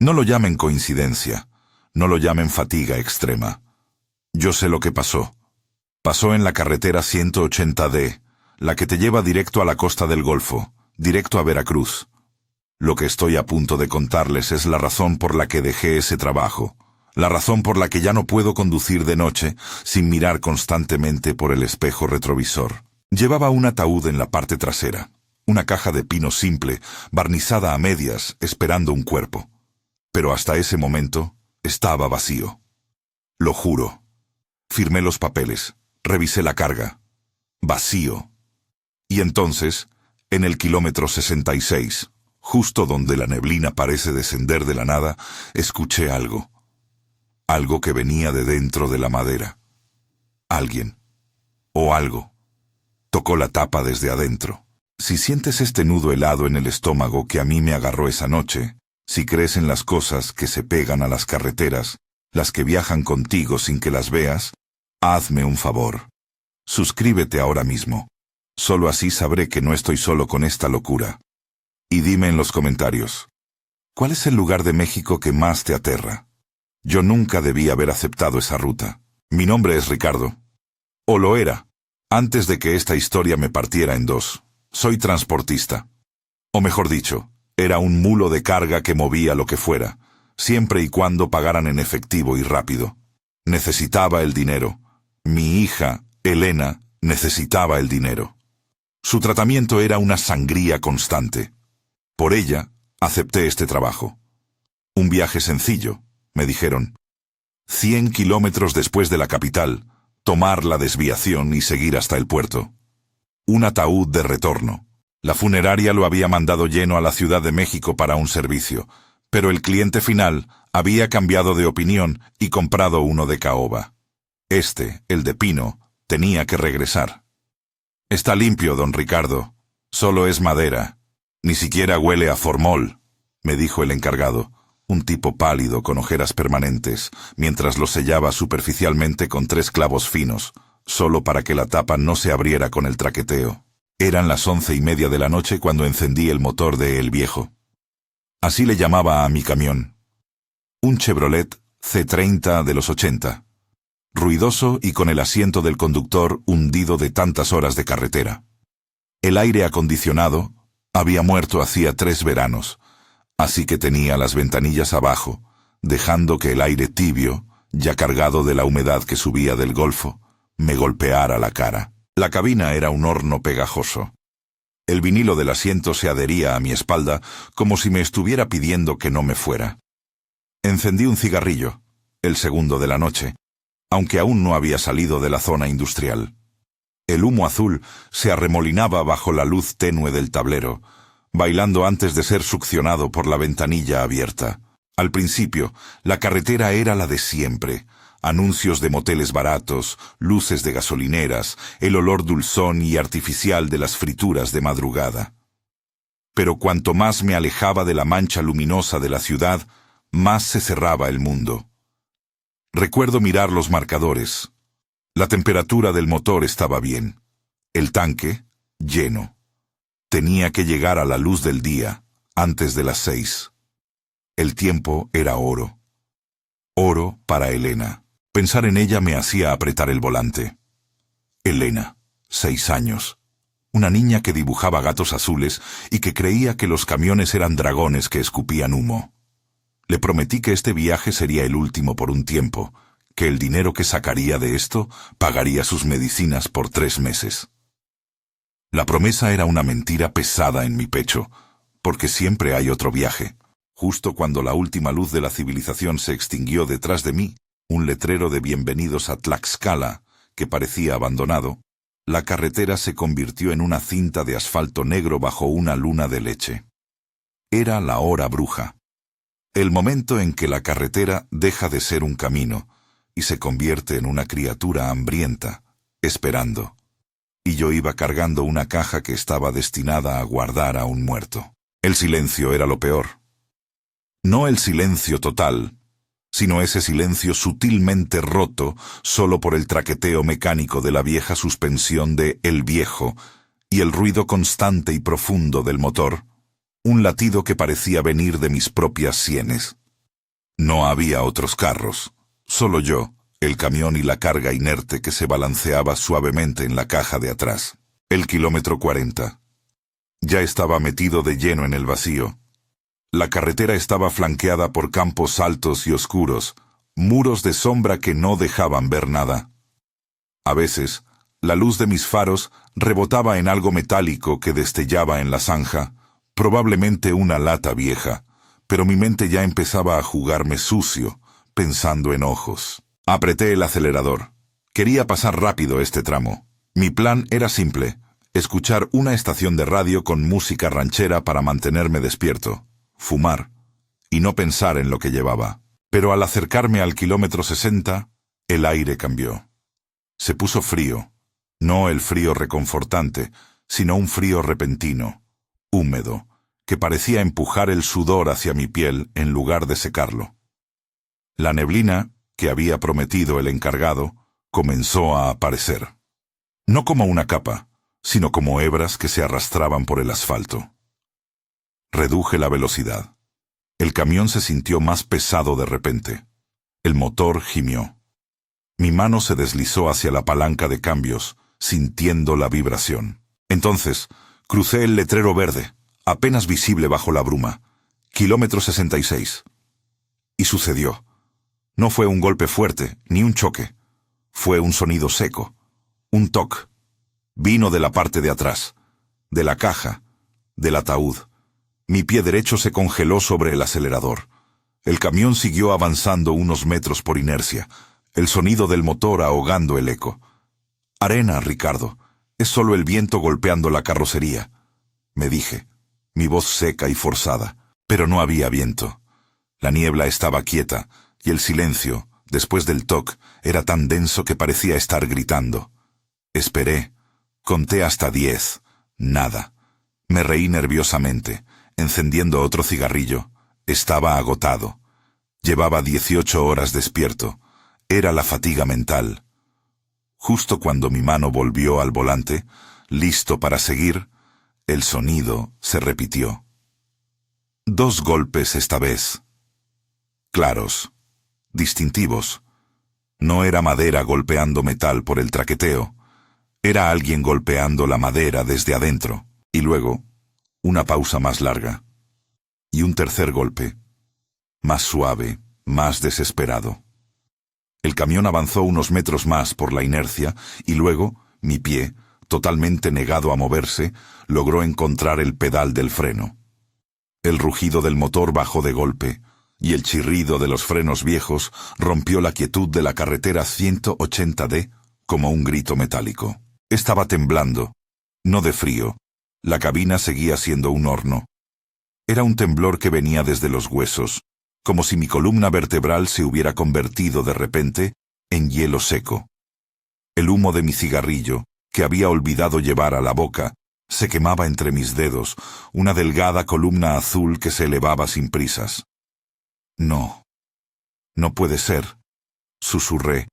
No lo llamen coincidencia, no lo llamen fatiga extrema. Yo sé lo que pasó. Pasó en la carretera 180D, la que te lleva directo a la costa del Golfo, directo a Veracruz. Lo que estoy a punto de contarles es la razón por la que dejé ese trabajo, la razón por la que ya no puedo conducir de noche sin mirar constantemente por el espejo retrovisor. Llevaba un ataúd en la parte trasera, una caja de pino simple, barnizada a medias, esperando un cuerpo. Pero hasta ese momento estaba vacío. Lo juro. Firmé los papeles, revisé la carga. Vacío. Y entonces, en el kilómetro 66, justo donde la neblina parece descender de la nada, escuché algo. Algo que venía de dentro de la madera. Alguien. O algo. Tocó la tapa desde adentro. Si sientes este nudo helado en el estómago que a mí me agarró esa noche, si crees en las cosas que se pegan a las carreteras, las que viajan contigo sin que las veas, hazme un favor. Suscríbete ahora mismo. Solo así sabré que no estoy solo con esta locura. Y dime en los comentarios, ¿cuál es el lugar de México que más te aterra? Yo nunca debí haber aceptado esa ruta. Mi nombre es Ricardo. O lo era, antes de que esta historia me partiera en dos. Soy transportista. O mejor dicho, era un mulo de carga que movía lo que fuera, siempre y cuando pagaran en efectivo y rápido. Necesitaba el dinero. Mi hija, Elena, necesitaba el dinero. Su tratamiento era una sangría constante. Por ella, acepté este trabajo. Un viaje sencillo, me dijeron. 100 kilómetros después de la capital, tomar la desviación y seguir hasta el puerto. Un ataúd de retorno. La funeraria lo había mandado lleno a la Ciudad de México para un servicio, pero el cliente final había cambiado de opinión y comprado uno de caoba. El de pino, tenía que regresar. Está limpio, don Ricardo. Solo es madera. Ni siquiera huele a formol, me dijo el encargado, un tipo pálido con ojeras permanentes, mientras lo sellaba superficialmente con 3 clavos finos, solo para que la tapa no se abriera con el traqueteo. Eran las 11:30 de la noche cuando encendí el motor de El Viejo. Así le llamaba a mi camión. Un Chevrolet C30 de los 80. Ruidoso y con el asiento del conductor hundido de tantas horas de carretera. El aire acondicionado había muerto hacía 3 veranos, así que tenía las ventanillas abajo, dejando que el aire tibio, ya cargado de la humedad que subía del Golfo, me golpeara la cara. La cabina era un horno pegajoso. El vinilo del asiento se adhería a mi espalda como si me estuviera pidiendo que no me fuera. Encendí un cigarrillo, el segundo de la noche, aunque aún no había salido de la zona industrial. El humo azul se arremolinaba bajo la luz tenue del tablero, bailando antes de ser succionado por la ventanilla abierta. Al principio, la carretera era la de siempre. Anuncios de moteles baratos, luces de gasolineras, el olor dulzón y artificial de las frituras de madrugada. Pero cuanto más me alejaba de la mancha luminosa de la ciudad, más se cerraba el mundo. Recuerdo mirar los marcadores. La temperatura del motor estaba bien. El tanque, lleno. Tenía que llegar a la luz del día, antes de las 6. El tiempo era oro. Oro para Elena. Pensar en ella me hacía apretar el volante. Elena, 6 años. Una niña que dibujaba gatos azules y que creía que los camiones eran dragones que escupían humo. Le prometí que este viaje sería el último por un tiempo, que el dinero que sacaría de esto pagaría sus medicinas por 3 meses. La promesa era una mentira pesada en mi pecho, porque siempre hay otro viaje. Justo cuando la última luz de la civilización se extinguió detrás de mí, un letrero de bienvenidos a Tlaxcala, que parecía abandonado, la carretera se convirtió en una cinta de asfalto negro bajo una luna de leche. Era la hora bruja. El momento en que la carretera deja de ser un camino y se convierte en una criatura hambrienta, esperando. Y yo iba cargando una caja que estaba destinada a guardar a un muerto. El silencio era lo peor. No el silencio total, sino ese silencio sutilmente roto solo por el traqueteo mecánico de la vieja suspensión de El Viejo y el ruido constante y profundo del motor, un latido que parecía venir de mis propias sienes. No había otros carros, solo yo, el camión y la carga inerte que se balanceaba suavemente en la caja de atrás. El kilómetro 40. Ya estaba metido de lleno en el vacío. La carretera estaba flanqueada por campos altos y oscuros, muros de sombra que no dejaban ver nada. A veces, la luz de mis faros rebotaba en algo metálico que destellaba en la zanja, probablemente una lata vieja, pero mi mente ya empezaba a jugarme sucio, pensando en ojos. Apreté el acelerador. Quería pasar rápido este tramo. Mi plan era simple: escuchar una estación de radio con música ranchera para mantenerme despierto, fumar, y no pensar en lo que llevaba. Pero al acercarme al kilómetro 60, el aire cambió. Se puso frío, no el frío reconfortante, sino un frío repentino, húmedo, que parecía empujar el sudor hacia mi piel en lugar de secarlo. La neblina, que había prometido el encargado, comenzó a aparecer. No como una capa, sino como hebras que se arrastraban por el asfalto. Reduje la velocidad. El camión se sintió más pesado de repente. El motor gimió. Mi mano se deslizó hacia la palanca de cambios, sintiendo la vibración. Entonces, crucé el letrero verde, apenas visible bajo la bruma. Kilómetro 66. Y sucedió. No fue un golpe fuerte, ni un choque. Fue un sonido seco. Un toc. Vino de la parte de atrás, de la caja, del ataúd. Mi pie derecho se congeló sobre el acelerador. El camión siguió avanzando unos metros por inercia, el sonido del motor ahogando el eco. «Arena, Ricardo, es solo el viento golpeando la carrocería», me dije, mi voz seca y forzada. Pero no había viento. La niebla estaba quieta, y el silencio, después del toc, era tan denso que parecía estar gritando. Esperé. Conté hasta 10. Nada. Me reí nerviosamente, encendiendo otro cigarrillo. Estaba agotado. Llevaba 18 horas despierto. Era la fatiga mental. Justo cuando mi mano volvió al volante, listo para seguir, el sonido se repitió. 2 golpes esta vez. Claros. Distintivos. No era madera golpeando metal por el traqueteo. Era alguien golpeando la madera desde adentro. Y luego, una pausa más larga. Y un tercer golpe. Más suave, más desesperado. El camión avanzó unos metros más por la inercia y luego, mi pie, totalmente negado a moverse, logró encontrar el pedal del freno. El rugido del motor bajó de golpe, y el chirrido de los frenos viejos rompió la quietud de la carretera 180D como un grito metálico. Estaba temblando, no de frío. La cabina seguía siendo un horno. Era un temblor que venía desde los huesos, como si mi columna vertebral se hubiera convertido de repente en hielo seco. El humo de mi cigarrillo, que había olvidado llevar a la boca, se quemaba entre mis dedos, una delgada columna azul que se elevaba sin prisas. No. No puede ser, susurré,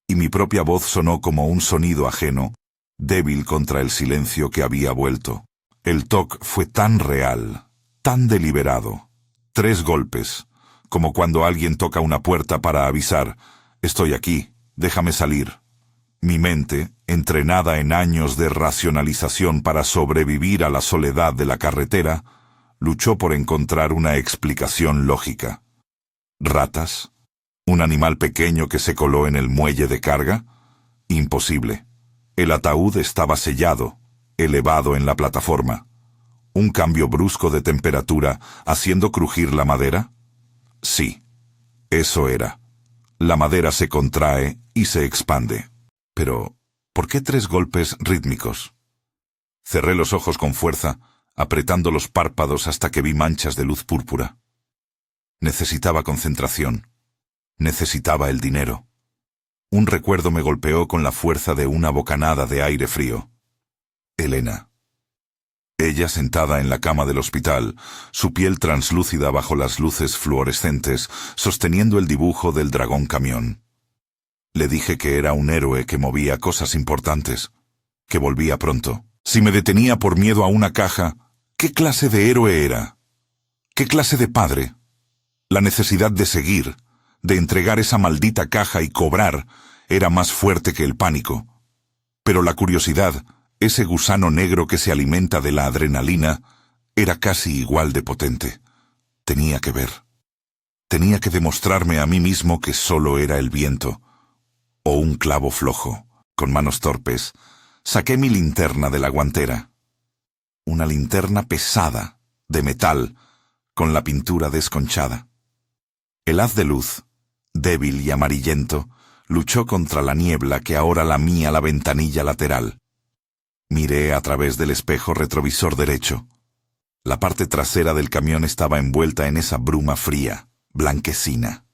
y mi propia voz sonó como un sonido ajeno, débil contra el silencio que había vuelto. El toc fue tan real, tan deliberado. 3 golpes, como cuando alguien toca una puerta para avisar, «Estoy aquí, déjame salir». Mi mente, entrenada en años de racionalización para sobrevivir a la soledad de la carretera, luchó por encontrar una explicación lógica. ¿Ratas? ¿Un animal pequeño que se coló en el muelle de carga? Imposible. El ataúd estaba sellado, elevado en la plataforma. ¿Un cambio brusco de temperatura haciendo crujir la madera? Sí, eso era. La madera se contrae y se expande. Pero, ¿por qué 3 golpes rítmicos? Cerré los ojos con fuerza, apretando los párpados hasta que vi manchas de luz púrpura. Necesitaba concentración. Necesitaba el dinero. Un recuerdo me golpeó con la fuerza de una bocanada de aire frío. Elena. Ella sentada en la cama del hospital, su piel translúcida bajo las luces fluorescentes, sosteniendo el dibujo del dragón camión. Le dije que era un héroe que movía cosas importantes, que volvía pronto. Si me detenía por miedo a una caja, ¿qué clase de héroe era? ¿Qué clase de padre? La necesidad de seguir, de entregar esa maldita caja y cobrar, era más fuerte que el pánico. Pero la curiosidad, ese gusano negro que se alimenta de la adrenalina, era casi igual de potente. Tenía que ver. Tenía que demostrarme a mí mismo que solo era el viento, o un clavo flojo. Con manos torpes, saqué mi linterna de la guantera. Una linterna pesada, de metal, con la pintura desconchada. El haz de luz, débil y amarillento, luchó contra la niebla que ahora lamía la ventanilla lateral. Miré a través del espejo retrovisor derecho. La parte trasera del camión estaba envuelta en esa bruma fría, blanquecina.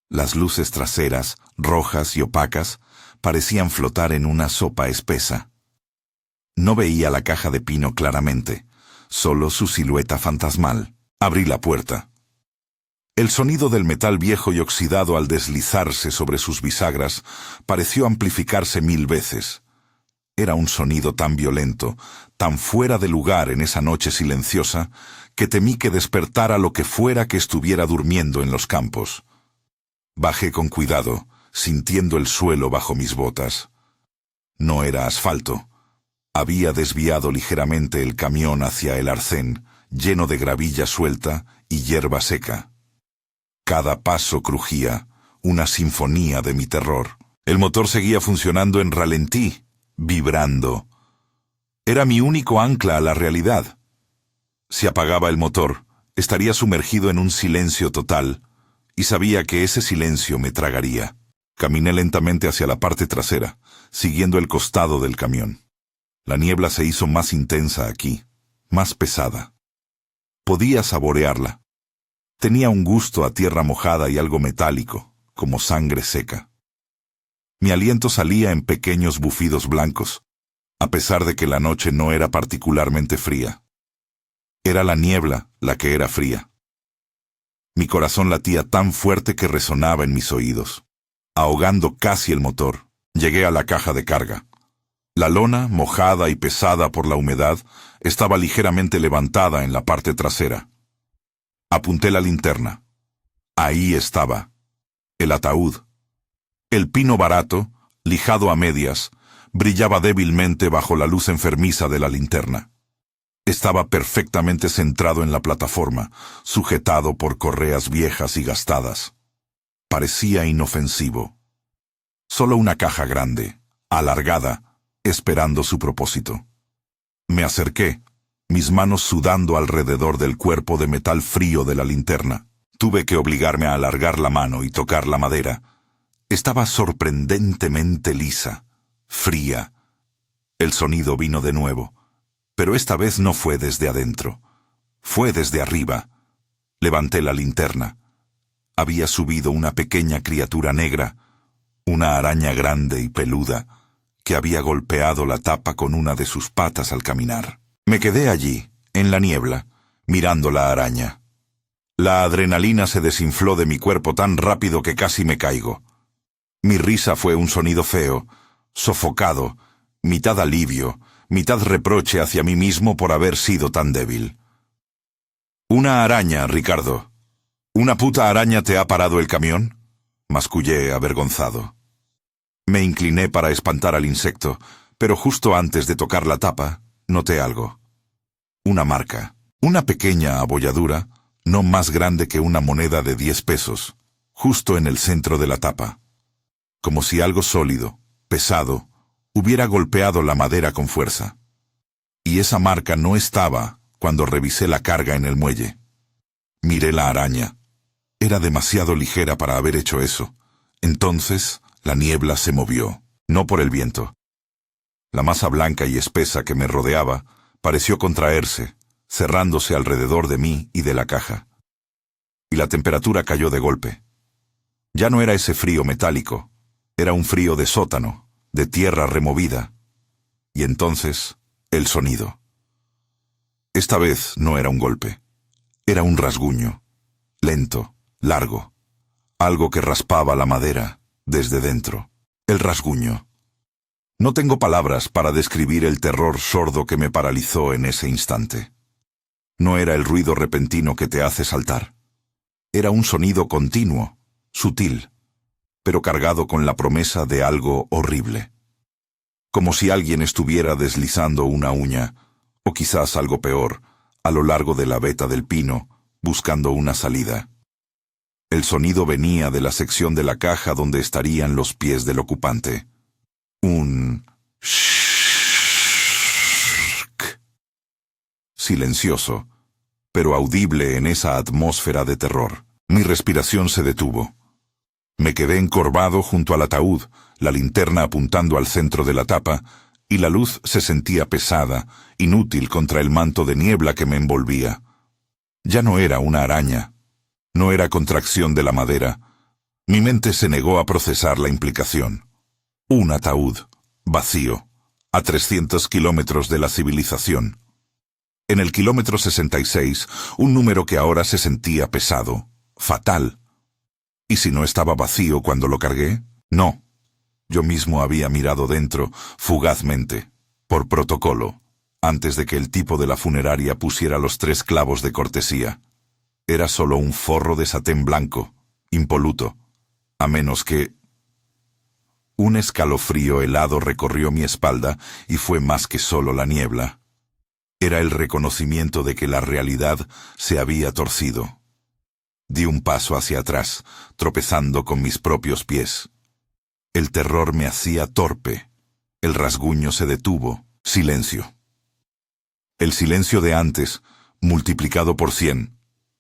Las luces traseras, rojas y opacas, parecían flotar en una sopa espesa. No veía la caja de pino claramente, solo su silueta fantasmal. Abrí la puerta. El sonido del metal viejo y oxidado al deslizarse sobre sus bisagras pareció amplificarse 1000 veces. Era un sonido tan violento, tan fuera de lugar en esa noche silenciosa, que temí que despertara lo que fuera que estuviera durmiendo en los campos. Bajé con cuidado, sintiendo el suelo bajo mis botas. No era asfalto. Había desviado ligeramente el camión hacia el arcén, lleno de gravilla suelta y hierba seca. Cada paso crujía, una sinfonía de mi terror. El motor seguía funcionando en ralentí, vibrando. Era mi único ancla a la realidad. Si apagaba el motor, estaría sumergido en un silencio total, y sabía que ese silencio me tragaría. Caminé lentamente hacia la parte trasera, siguiendo el costado del camión. La niebla se hizo más intensa aquí, más pesada. Podía saborearla. Tenía un gusto a tierra mojada y algo metálico, como sangre seca. Mi aliento salía en pequeños bufidos blancos, a pesar de que la noche no era particularmente fría. Era la niebla la que era fría. Mi corazón latía tan fuerte que resonaba en mis oídos. Ahogando casi el motor, llegué a la caja de carga. La lona, mojada y pesada por la humedad, estaba ligeramente levantada en la parte trasera. Apunté la linterna. Ahí estaba. El ataúd. El pino barato, lijado a medias, brillaba débilmente bajo la luz enfermiza de la linterna. Estaba perfectamente centrado en la plataforma, sujetado por correas viejas y gastadas. Parecía inofensivo. Solo una caja grande, alargada, esperando su propósito. Me acerqué, mis manos sudando alrededor del cuerpo de metal frío de la linterna. Tuve que obligarme a alargar la mano y tocar la madera. Estaba sorprendentemente lisa, fría. El sonido vino de nuevo, pero esta vez no fue desde adentro. Fue desde arriba. Levanté la linterna. Había subido una pequeña criatura negra, una araña grande y peluda, que había golpeado la tapa con una de sus patas al caminar. Me quedé allí, en la niebla, mirando la araña. La adrenalina se desinfló de mi cuerpo tan rápido que casi me caigo. Mi risa fue un sonido feo, sofocado, mitad alivio, mitad reproche hacia mí mismo por haber sido tan débil. «Una araña, Ricardo. ¿Una puta araña te ha parado el camión?», mascullé avergonzado. Me incliné para espantar al insecto, pero justo antes de tocar la tapa, noté algo. Una marca, una pequeña abolladura, no más grande que una moneda de 10 pesos, justo en el centro de la tapa. Como si algo sólido, pesado, hubiera golpeado la madera con fuerza. Y esa marca no estaba cuando revisé la carga en el muelle. Miré la araña. Era demasiado ligera para haber hecho eso. Entonces, la niebla se movió, no por el viento. La masa blanca y espesa que me rodeaba pareció contraerse, cerrándose alrededor de mí y de la caja. Y la temperatura cayó de golpe. Ya no era ese frío metálico, era un frío de sótano, de tierra removida. Y entonces, el sonido. Esta vez no era un golpe, era un rasguño, lento, largo, algo que raspaba la madera desde dentro. El rasguño. No tengo palabras para describir el terror sordo que me paralizó en ese instante. No era el ruido repentino que te hace saltar. Era un sonido continuo, sutil, pero cargado con la promesa de algo horrible. Como si alguien estuviera deslizando una uña, o quizás algo peor, a lo largo de la veta del pino, buscando una salida. El sonido venía de la sección de la caja donde estarían los pies del ocupante. Un shhh, silencioso, pero audible en esa atmósfera de terror. Mi respiración se detuvo. Me quedé encorvado junto al ataúd, la linterna apuntando al centro de la tapa, y la luz se sentía pesada, inútil contra el manto de niebla que me envolvía. Ya no era una araña. No era contracción de la madera. Mi mente se negó a procesar la implicación. Un ataúd, vacío, a 300 kilómetros de la civilización. En el kilómetro 66, un número que ahora se sentía pesado, fatal. ¿Y si no estaba vacío cuando lo cargué? No. Yo mismo había mirado dentro, fugazmente, por protocolo, antes de que el tipo de la funeraria pusiera los 3 clavos de cortesía. Era solo un forro de satén blanco, impoluto, a menos que... Un escalofrío helado recorrió mi espalda y fue más que solo la niebla. Era el reconocimiento de que la realidad se había torcido. Di un paso hacia atrás, tropezando con mis propios pies. El terror me hacía torpe. El rasguño se detuvo. Silencio. El silencio de antes, multiplicado por 100.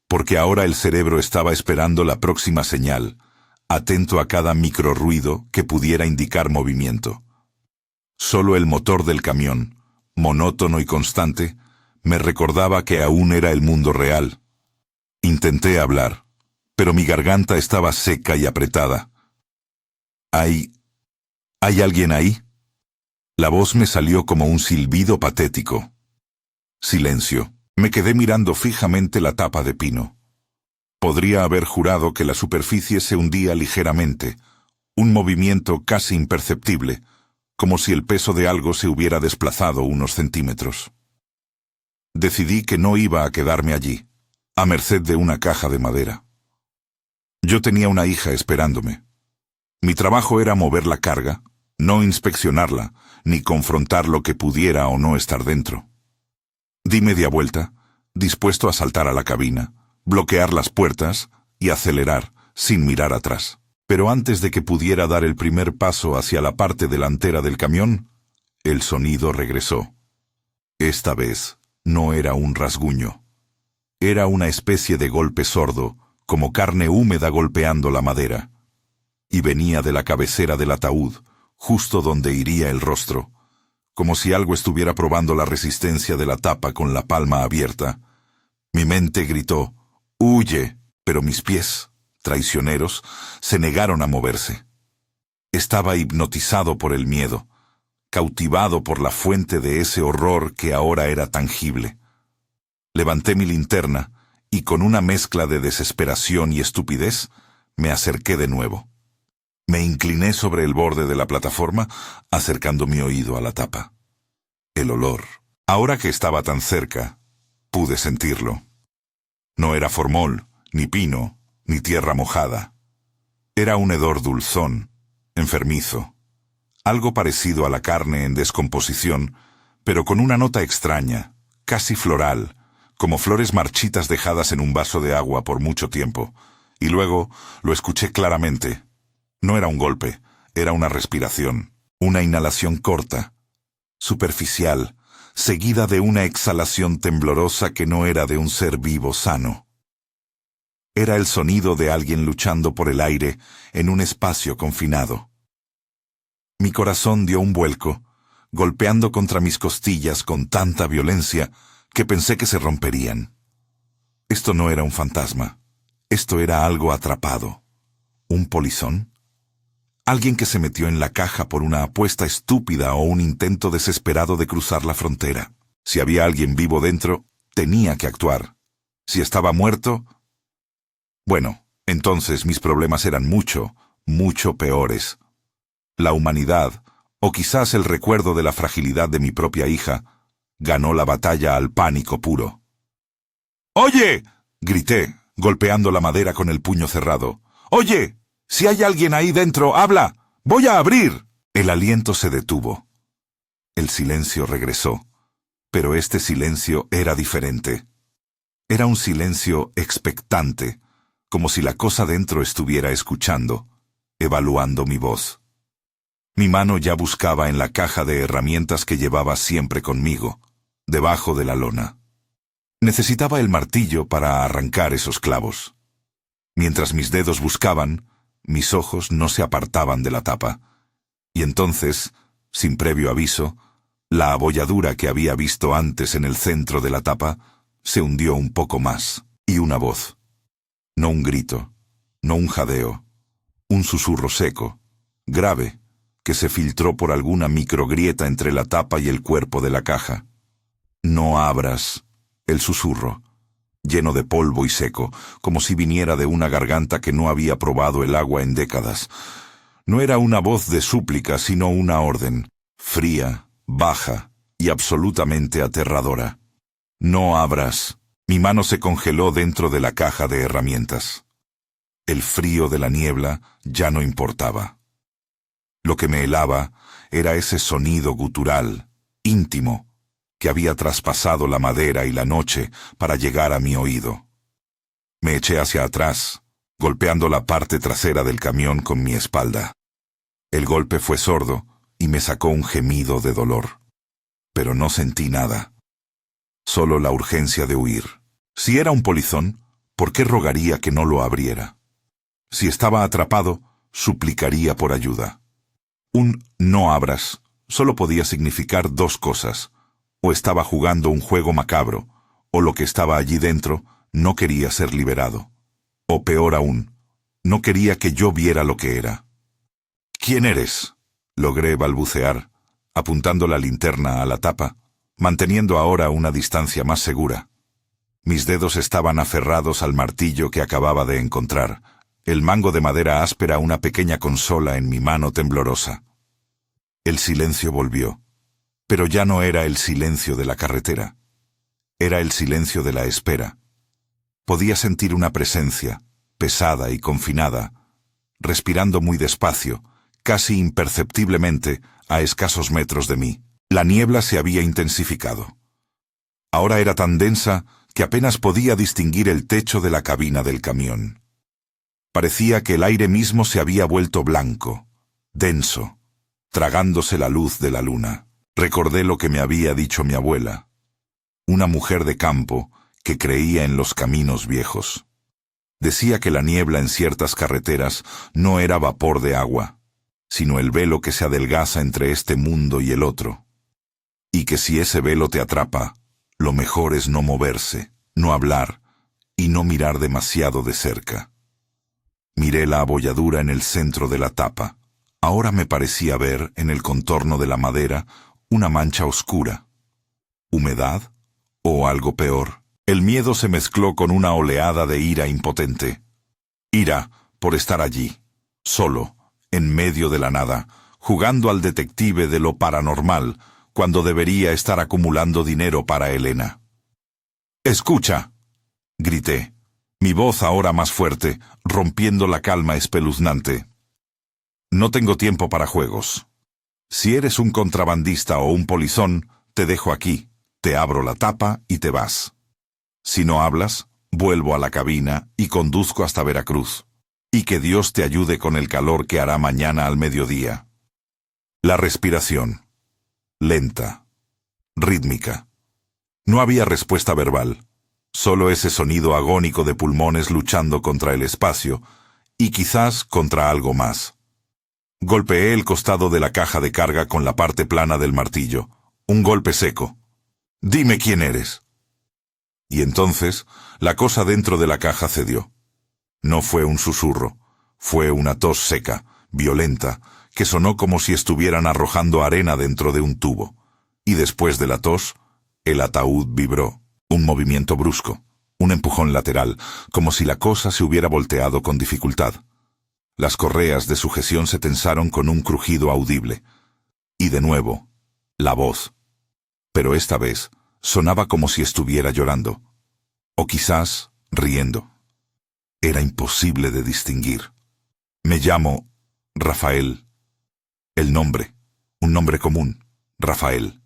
Porque ahora el cerebro estaba esperando la próxima señal, atento a cada microrruido que pudiera indicar movimiento. Solo el motor del camión, monótono y constante, me recordaba que aún era el mundo real. Intenté hablar, pero mi garganta estaba seca y apretada. ¿Hay alguien ahí? La voz me salió como un silbido patético. Silencio. Me quedé mirando fijamente la tapa de pino. Podría haber jurado que la superficie se hundía ligeramente, un movimiento casi imperceptible, como si el peso de algo se hubiera desplazado unos centímetros. Decidí que no iba a quedarme allí, a merced de una caja de madera. Yo tenía una hija esperándome. Mi trabajo era mover la carga, no inspeccionarla, ni confrontar lo que pudiera o no estar dentro. Di media vuelta, dispuesto a saltar a la cabina, bloquear las puertas y acelerar, sin mirar atrás. Pero antes de que pudiera dar el primer paso hacia la parte delantera del camión, el sonido regresó. Esta vez no era un rasguño. Era una especie de golpe sordo, como carne húmeda golpeando la madera. Y venía de la cabecera del ataúd, justo donde iría el rostro, como si algo estuviera probando la resistencia de la tapa con la palma abierta. Mi mente gritó, ¡huye! Pero mis pies, traicioneros, se negaron a moverse. Estaba hipnotizado por el miedo, cautivado por la fuente de ese horror que ahora era tangible. Levanté mi linterna y con una mezcla de desesperación y estupidez, me acerqué de nuevo. Me incliné sobre el borde de la plataforma, acercando mi oído a la tapa. El olor. Ahora que estaba tan cerca, pude sentirlo. No era formol, ni pino, ni tierra mojada. Era un hedor dulzón, enfermizo. Algo parecido a la carne en descomposición, pero con una nota extraña, casi floral, como flores marchitas dejadas en un vaso de agua por mucho tiempo. Y luego lo escuché claramente. No era un golpe, era una respiración, una inhalación corta, superficial, seguida de una exhalación temblorosa que no era de un ser vivo sano. Era el sonido de alguien luchando por el aire en un espacio confinado. Mi corazón dio un vuelco, golpeando contra mis costillas con tanta violencia que pensé que se romperían. Esto no era un fantasma, esto era algo atrapado. ¿Un polizón? Alguien que se metió en la caja por una apuesta estúpida o un intento desesperado de cruzar la frontera. Si había alguien vivo dentro, tenía que actuar. Si estaba muerto... Bueno, entonces mis problemas eran mucho, mucho peores. La humanidad, o quizás el recuerdo de la fragilidad de mi propia hija, ganó la batalla al pánico puro. «¡Oye!», grité, golpeando la madera con el puño cerrado. «¡Oye! Si hay alguien ahí dentro, habla. ¡Voy a abrir!». El aliento se detuvo. El silencio regresó, pero este silencio era diferente. Era un silencio expectante, como si la cosa dentro estuviera escuchando, evaluando mi voz. Mi mano ya buscaba en la caja de herramientas que llevaba siempre conmigo, debajo de la lona. Necesitaba el martillo para arrancar esos clavos. Mientras mis dedos buscaban, mis ojos no se apartaban de la tapa. Y entonces, sin previo aviso, la abolladura que había visto antes en el centro de la tapa se hundió un poco más, y una voz. No un grito, no un jadeo, un susurro seco, grave, que se filtró por alguna microgrieta entre la tapa y el cuerpo de la caja. «No abras», el susurro, lleno de polvo y seco, como si viniera de una garganta que no había probado el agua en décadas. No era una voz de súplica, sino una orden, fría, baja y absolutamente aterradora. «No abras». Mi mano se congeló dentro de la caja de herramientas. El frío de la niebla ya no importaba. Lo que me helaba era ese sonido gutural, íntimo, que había traspasado la madera y la noche para llegar a mi oído. Me eché hacia atrás, golpeando la parte trasera del camión con mi espalda. El golpe fue sordo y me sacó un gemido de dolor. Pero no sentí nada. Solo la urgencia de huir. Si era un polizón, ¿por qué rogaría que no lo abriera? Si estaba atrapado, suplicaría por ayuda. Un «no abras» solo podía significar dos cosas. O estaba jugando un juego macabro, o lo que estaba allí dentro no quería ser liberado. O peor aún, no quería que yo viera lo que era. «¿Quién eres?», logré balbucear, apuntando la linterna a la tapa, manteniendo ahora una distancia más segura. Mis dedos estaban aferrados al martillo que acababa de encontrar, el mango de madera áspera, una pequeña consola en mi mano temblorosa. El silencio volvió, pero ya no era el silencio de la carretera. Era el silencio de la espera. Podía sentir una presencia, pesada y confinada, respirando muy despacio, casi imperceptiblemente, a escasos metros de mí. La niebla se había intensificado. Ahora era tan densa que apenas podía distinguir el techo de la cabina del camión. Parecía que el aire mismo se había vuelto blanco, denso, tragándose la luz de la luna. Recordé lo que me había dicho mi abuela, una mujer de campo que creía en los caminos viejos. Decía que la niebla en ciertas carreteras no era vapor de agua, sino el velo que se adelgaza entre este mundo y el otro. Y que si ese velo te atrapa, lo mejor es no moverse, no hablar y no mirar demasiado de cerca. Miré la abolladura en el centro de la tapa. Ahora me parecía ver, en el contorno de la madera, una mancha oscura. ¿Humedad? ¿O algo peor? El miedo se mezcló con una oleada de ira impotente. Ira por estar allí, solo, en medio de la nada, jugando al detective de lo paranormal, cuando debería estar acumulando dinero para Elena. «¡Escucha!», grité, mi voz ahora más fuerte, rompiendo la calma espeluznante. «No tengo tiempo para juegos. Si eres un contrabandista o un polizón, te dejo aquí, te abro la tapa y te vas. Si no hablas, vuelvo a la cabina y conduzco hasta Veracruz. Y que Dios te ayude con el calor que hará mañana al mediodía». La respiración. Lenta, rítmica. No había respuesta verbal, solo ese sonido agónico de pulmones luchando contra el espacio y quizás contra algo más. Golpeé el costado de la caja de carga con la parte plana del martillo, un golpe seco. «Dime quién eres». Y entonces la cosa dentro de la caja cedió. No fue un susurro, fue una tos seca, violenta, que sonó como si estuvieran arrojando arena dentro de un tubo. Y después de la tos, el ataúd vibró. Un movimiento brusco, un empujón lateral, como si la cosa se hubiera volteado con dificultad. Las correas de sujeción se tensaron con un crujido audible. Y de nuevo, la voz. Pero esta vez sonaba como si estuviera llorando. O quizás riendo. Era imposible de distinguir. Me llamo Rafael. El nombre, un nombre común, Rafael.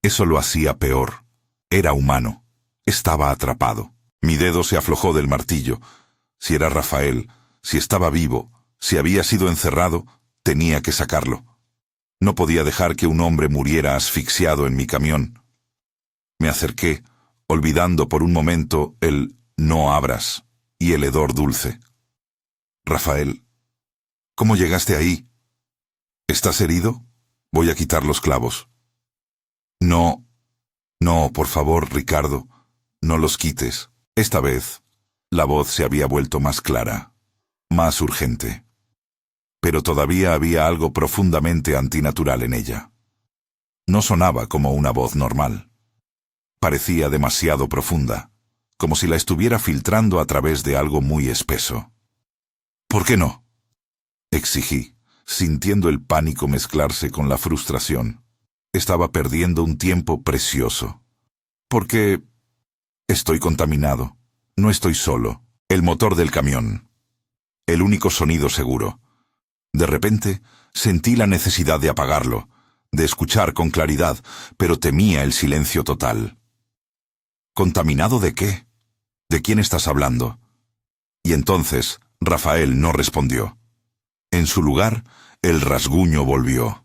Eso lo hacía peor. Era humano. Estaba atrapado. Mi dedo se aflojó del martillo. Si era Rafael, si estaba vivo, si había sido encerrado, tenía que sacarlo. No podía dejar que un hombre muriera asfixiado en mi camión. Me acerqué, olvidando por un momento el «no abras» y el hedor dulce. Rafael, ¿cómo llegaste ahí? ¿Estás herido? Voy a quitar los clavos. No, por favor, Ricardo, no los quites. Esta vez, la voz se había vuelto más clara, más urgente. Pero todavía había algo profundamente antinatural en ella. No sonaba como una voz normal. Parecía demasiado profunda, como si la estuviera filtrando a través de algo muy espeso. ¿Por qué no?, exigí, sintiendo el pánico mezclarse con la frustración. Estaba perdiendo un tiempo precioso. Porque estoy contaminado. No estoy solo. El motor del camión. El único sonido seguro. De repente, sentí la necesidad de apagarlo, de escuchar con claridad, pero temía el silencio total. ¿Contaminado de qué? ¿De quién estás hablando? Y entonces, Rafael no respondió. En su lugar, el rasguño volvió.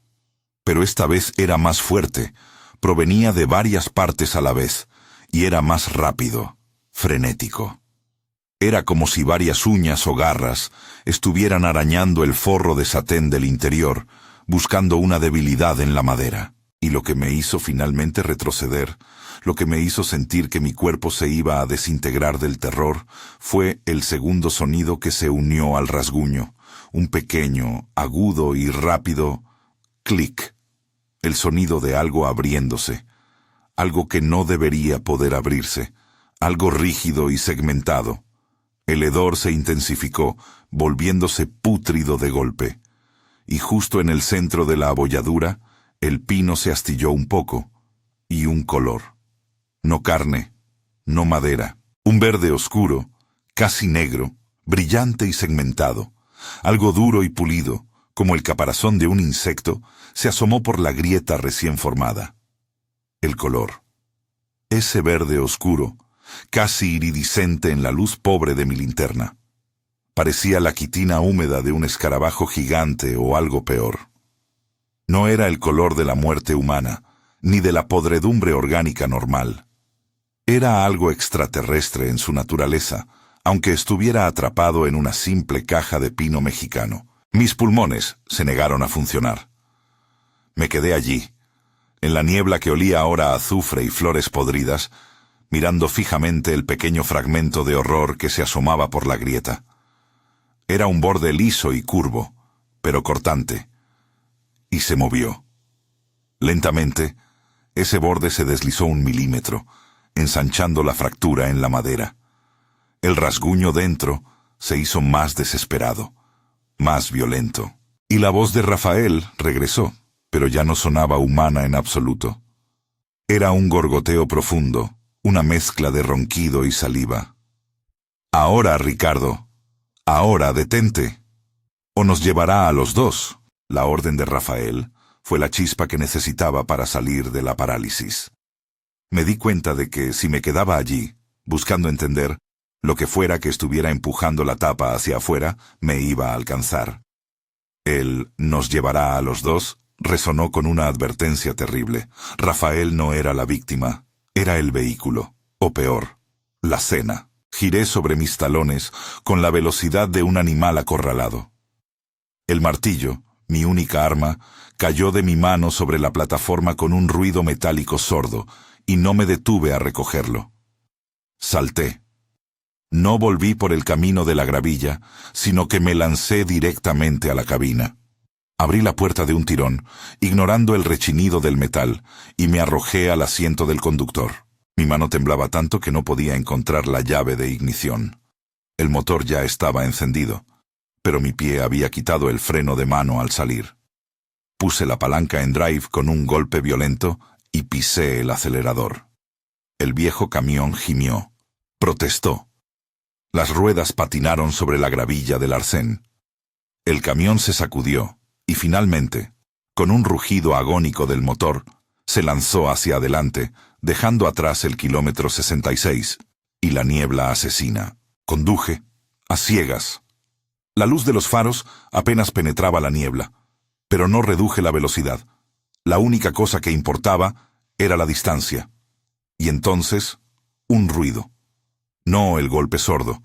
Pero esta vez era más fuerte, provenía de varias partes a la vez, y era más rápido, frenético. Era como si varias uñas o garras estuvieran arañando el forro de satén del interior, buscando una debilidad en la madera. Y lo que me hizo finalmente retroceder, lo que me hizo sentir que mi cuerpo se iba a desintegrar del terror, fue el segundo sonido que se unió al rasguño, un pequeño, agudo y rápido clic, el sonido de algo abriéndose, algo que no debería poder abrirse, algo rígido y segmentado. El hedor se intensificó, volviéndose pútrido de golpe, y justo en el centro de la abolladura, el pino se astilló un poco, y un color. No carne, no madera, un verde oscuro, casi negro, brillante y segmentado, algo duro y pulido, como el caparazón de un insecto, se asomó por la grieta recién formada. El color. Ese verde oscuro, casi iridiscente en la luz pobre de mi linterna. Parecía la quitina húmeda de un escarabajo gigante o algo peor. No era el color de la muerte humana, ni de la podredumbre orgánica normal. Era algo extraterrestre en su naturaleza, aunque estuviera atrapado en una simple caja de pino mexicano. Mis pulmones se negaron a funcionar. Me quedé allí, en la niebla que olía ahora a azufre y flores podridas, mirando fijamente el pequeño fragmento de horror que se asomaba por la grieta. Era un borde liso y curvo, pero cortante, y se movió. Lentamente, ese borde se deslizó 1 milímetro, ensanchando la fractura en la madera. El rasguño dentro se hizo más desesperado, más violento. Y la voz de Rafael regresó, pero ya no sonaba humana en absoluto. Era un gorgoteo profundo, una mezcla de ronquido y saliva. «Ahora, Ricardo, ahora detente, o nos llevará a los dos». La orden de Rafael fue la chispa que necesitaba para salir de la parálisis. Me di cuenta de que si me quedaba allí, buscando entender, lo que fuera que estuviera empujando la tapa hacia afuera, me iba a alcanzar. El «nos llevará a los dos» resonó con una advertencia terrible. Rafael no era la víctima, era el vehículo, o peor, la cena. Giré sobre mis talones con la velocidad de un animal acorralado. El martillo, mi única arma, cayó de mi mano sobre la plataforma con un ruido metálico sordo, y no me detuve a recogerlo. Salté. No volví por el camino de la gravilla, sino que me lancé directamente a la cabina. Abrí la puerta de un tirón, ignorando el rechinido del metal, y me arrojé al asiento del conductor. Mi mano temblaba tanto que no podía encontrar la llave de ignición. El motor ya estaba encendido, pero mi pie había quitado el freno de mano al salir. Puse la palanca en drive con un golpe violento y pisé el acelerador. El viejo camión gimió, protestó. Las ruedas patinaron sobre la gravilla del arcén. El camión se sacudió y finalmente, con un rugido agónico del motor, se lanzó hacia adelante, dejando atrás el kilómetro 66 y la niebla asesina. Conduje a ciegas. La luz de los faros apenas penetraba la niebla, pero no reduje la velocidad. La única cosa que importaba era la distancia. Y entonces, un ruido. No el golpe sordo,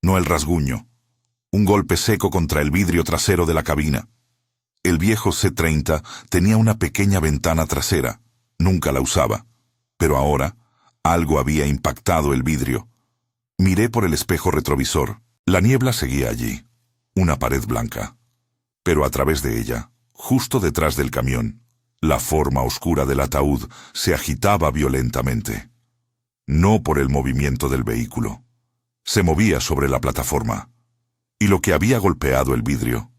no el rasguño. Un golpe seco contra el vidrio trasero de la cabina. El viejo C-30 tenía una pequeña ventana trasera. Nunca la usaba. Pero ahora, algo había impactado el vidrio. Miré por el espejo retrovisor. La niebla seguía allí. Una pared blanca. Pero a través de ella, justo detrás del camión, la forma oscura del ataúd se agitaba violentamente. No por el movimiento del vehículo. Se movía sobre la plataforma. Y lo que había golpeado el vidrio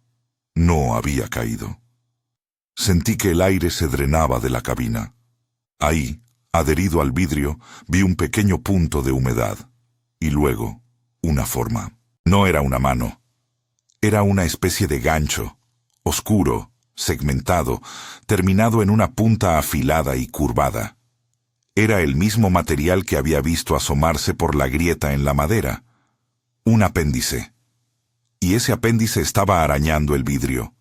no había caído. Sentí que el aire se drenaba de la cabina. Ahí, adherido al vidrio, vi un pequeño punto de humedad. Y luego, una forma. No era una mano. Era una especie de gancho, oscuro, segmentado, terminado en una punta afilada y curvada. Era el mismo material que había visto asomarse por la grieta en la madera. Un apéndice. Y ese apéndice estaba arañando el vidrio.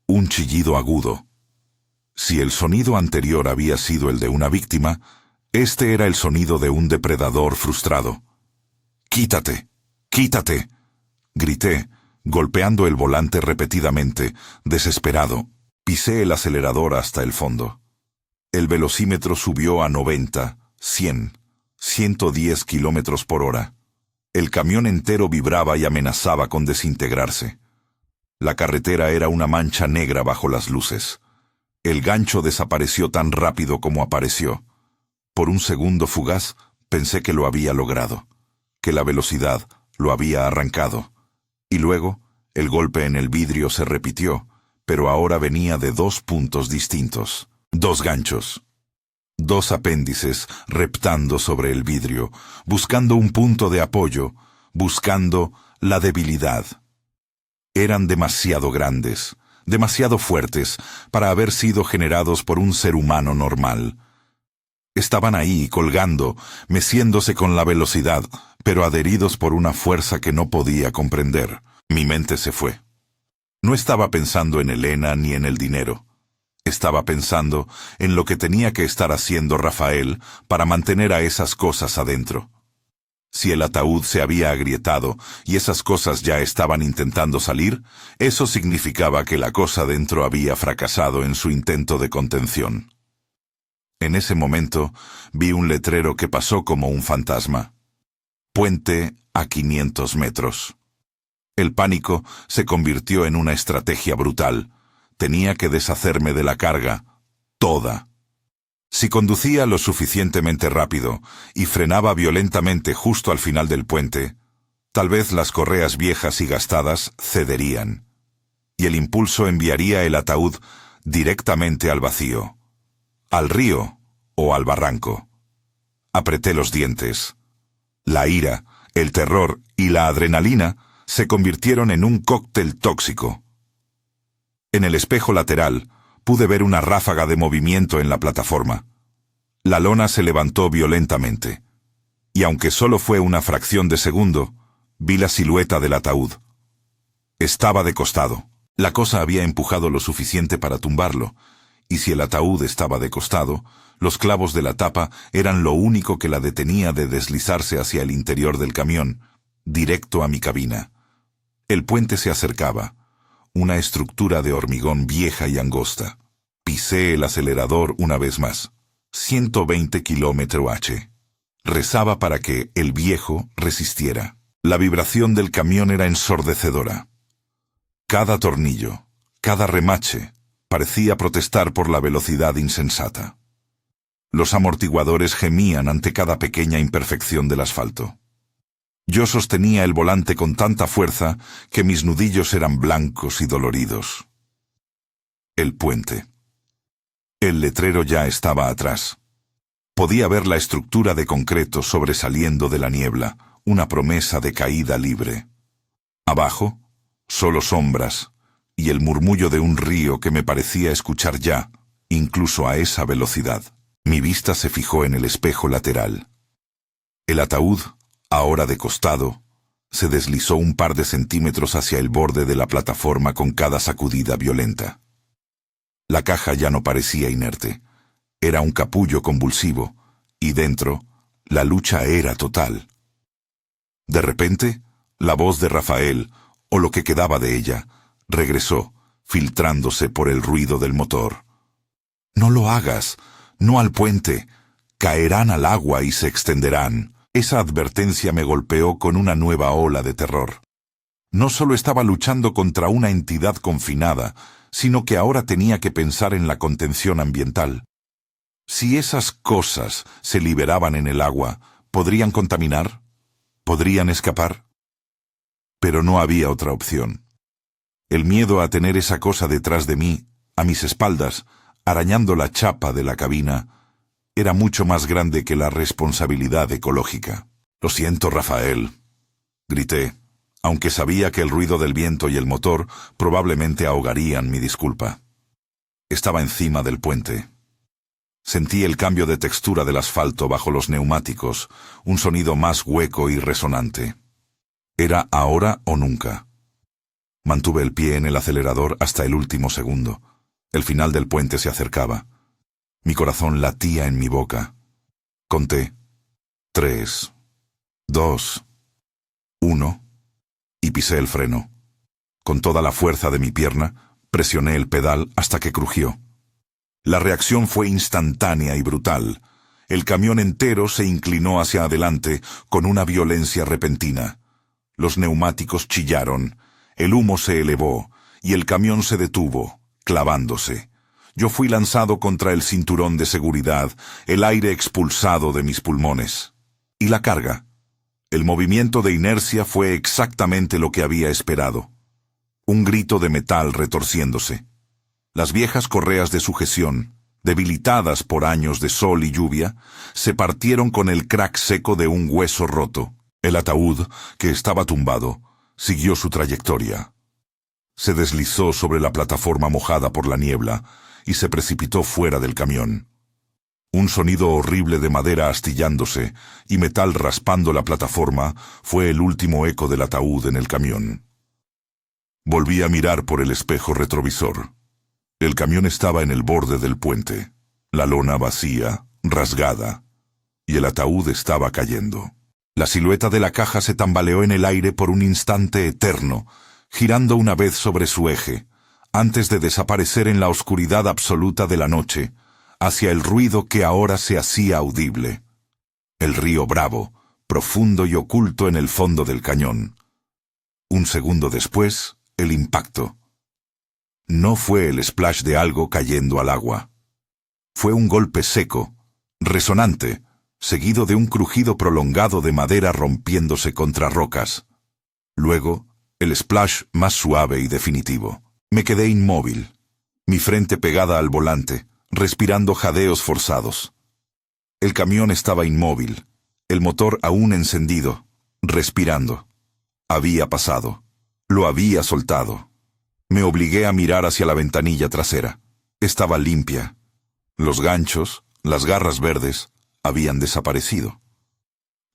Un chillido agudo. Si el sonido anterior había sido el de una víctima, este era el sonido de un depredador frustrado. «¡Quítate! ¡Quítate!», grité, golpeando el volante repetidamente, desesperado. Pisé el acelerador hasta el fondo. El velocímetro subió a 90, 100, 110 kilómetros por hora. El camión entero vibraba y amenazaba con desintegrarse. La carretera era una mancha negra bajo las luces. El gancho desapareció tan rápido como apareció. Por un segundo fugaz pensé que lo había logrado, que la velocidad lo había arrancado. Y luego, el golpe en el vidrio se repitió, pero ahora venía de dos puntos distintos. Dos ganchos. Dos apéndices reptando sobre el vidrio, buscando un punto de apoyo, buscando la debilidad. Eran demasiado grandes, demasiado fuertes para haber sido generados por un ser humano normal. Estaban ahí, colgando, meciéndose con la velocidad, pero adheridos por una fuerza que no podía comprender. Mi mente se fue. No estaba pensando en Elena ni en el dinero. Estaba pensando en lo que tenía que estar haciendo Rafael para mantener a esas cosas adentro. Si el ataúd se había agrietado y esas cosas ya estaban intentando salir, eso significaba que la cosa dentro había fracasado en su intento de contención. En ese momento vi un letrero que pasó como un fantasma. Puente a 500 metros. El pánico se convirtió en una estrategia brutal. Tenía que deshacerme de la carga, toda. Si conducía lo suficientemente rápido y frenaba violentamente justo al final del puente, tal vez las correas viejas y gastadas cederían, y el impulso enviaría el ataúd directamente al vacío, al río o al barranco. Apreté los dientes. La ira, el terror y la adrenalina se convirtieron en un cóctel tóxico. En el espejo lateral pude ver una ráfaga de movimiento en la plataforma. La lona se levantó violentamente, y aunque solo fue una fracción de segundo, vi la silueta del ataúd. Estaba de costado. La cosa había empujado lo suficiente para tumbarlo, y si el ataúd estaba de costado, los clavos de la tapa eran lo único que la detenía de deslizarse hacia el interior del camión, directo a mi cabina. El puente se acercaba. Una estructura de hormigón vieja y angosta. Pisé el acelerador una vez más. 120 km/h. Rezaba para que el viejo resistiera. La vibración del camión era ensordecedora. Cada tornillo, cada remache, parecía protestar por la velocidad insensata. Los amortiguadores gemían ante cada pequeña imperfección del asfalto. Yo sostenía el volante con tanta fuerza que mis nudillos eran blancos y doloridos. El puente. El letrero ya estaba atrás. Podía ver la estructura de concreto sobresaliendo de la niebla, una promesa de caída libre. Abajo, solo sombras y el murmullo de un río que me parecía escuchar ya, incluso a esa velocidad. Mi vista se fijó en el espejo lateral. El ataúd, ahora de costado, se deslizó un par de centímetros hacia el borde de la plataforma con cada sacudida violenta. La caja ya no parecía inerte. Era un capullo convulsivo, y dentro, la lucha era total. De repente, la voz de Rafael, o lo que quedaba de ella, regresó, filtrándose por el ruido del motor. «No lo hagas, no al puente. Caerán al agua y se extenderán». Esa advertencia me golpeó con una nueva ola de terror. No solo estaba luchando contra una entidad confinada, sino que ahora tenía que pensar en la contención ambiental. Si esas cosas se liberaban en el agua, ¿podrían contaminar? ¿Podrían escapar? Pero no había otra opción. El miedo a tener esa cosa detrás de mí, a mis espaldas, arañando la chapa de la cabina, era mucho más grande que la responsabilidad ecológica. «Lo siento, Rafael», grité, aunque sabía que el ruido del viento y el motor probablemente ahogarían mi disculpa. Estaba encima del puente. Sentí el cambio de textura del asfalto bajo los neumáticos, un sonido más hueco y resonante. Era ahora o nunca. Mantuve el pie en el acelerador hasta el último segundo. El final del puente se acercaba. Mi corazón latía en mi boca. Conté. 3, 2, 1, y pisé el freno. Con toda la fuerza de mi pierna, presioné el pedal hasta que crujió. La reacción fue instantánea y brutal. El camión entero se inclinó hacia adelante con una violencia repentina. Los neumáticos chillaron, el humo se elevó, y el camión se detuvo, clavándose. Yo fui lanzado contra el cinturón de seguridad, el aire expulsado de mis pulmones. ¿Y la carga? El movimiento de inercia fue exactamente lo que había esperado. Un grito de metal retorciéndose. Las viejas correas de sujeción, debilitadas por años de sol y lluvia, se partieron con el crack seco de un hueso roto. El ataúd, que estaba tumbado, siguió su trayectoria. Se deslizó sobre la plataforma mojada por la niebla, y se precipitó fuera del camión. Un sonido horrible de madera astillándose y metal raspando la plataforma fue el último eco del ataúd en el camión. Volví a mirar por el espejo retrovisor. El camión estaba en el borde del puente, la lona vacía, rasgada, y el ataúd estaba cayendo. La silueta de la caja se tambaleó en el aire por un instante eterno, girando una vez sobre su eje, antes de desaparecer en la oscuridad absoluta de la noche, hacia el ruido que ahora se hacía audible. El río Bravo, profundo y oculto en el fondo del cañón. Un segundo después, el impacto. No fue el splash de algo cayendo al agua. Fue un golpe seco, resonante, seguido de un crujido prolongado de madera rompiéndose contra rocas. Luego, el splash más suave y definitivo. Me quedé inmóvil, mi frente pegada al volante, respirando jadeos forzados. El camión estaba inmóvil, el motor aún encendido, respirando. Había pasado. Lo había soltado. Me obligué a mirar hacia la ventanilla trasera. Estaba limpia. Los ganchos, las garras verdes, habían desaparecido.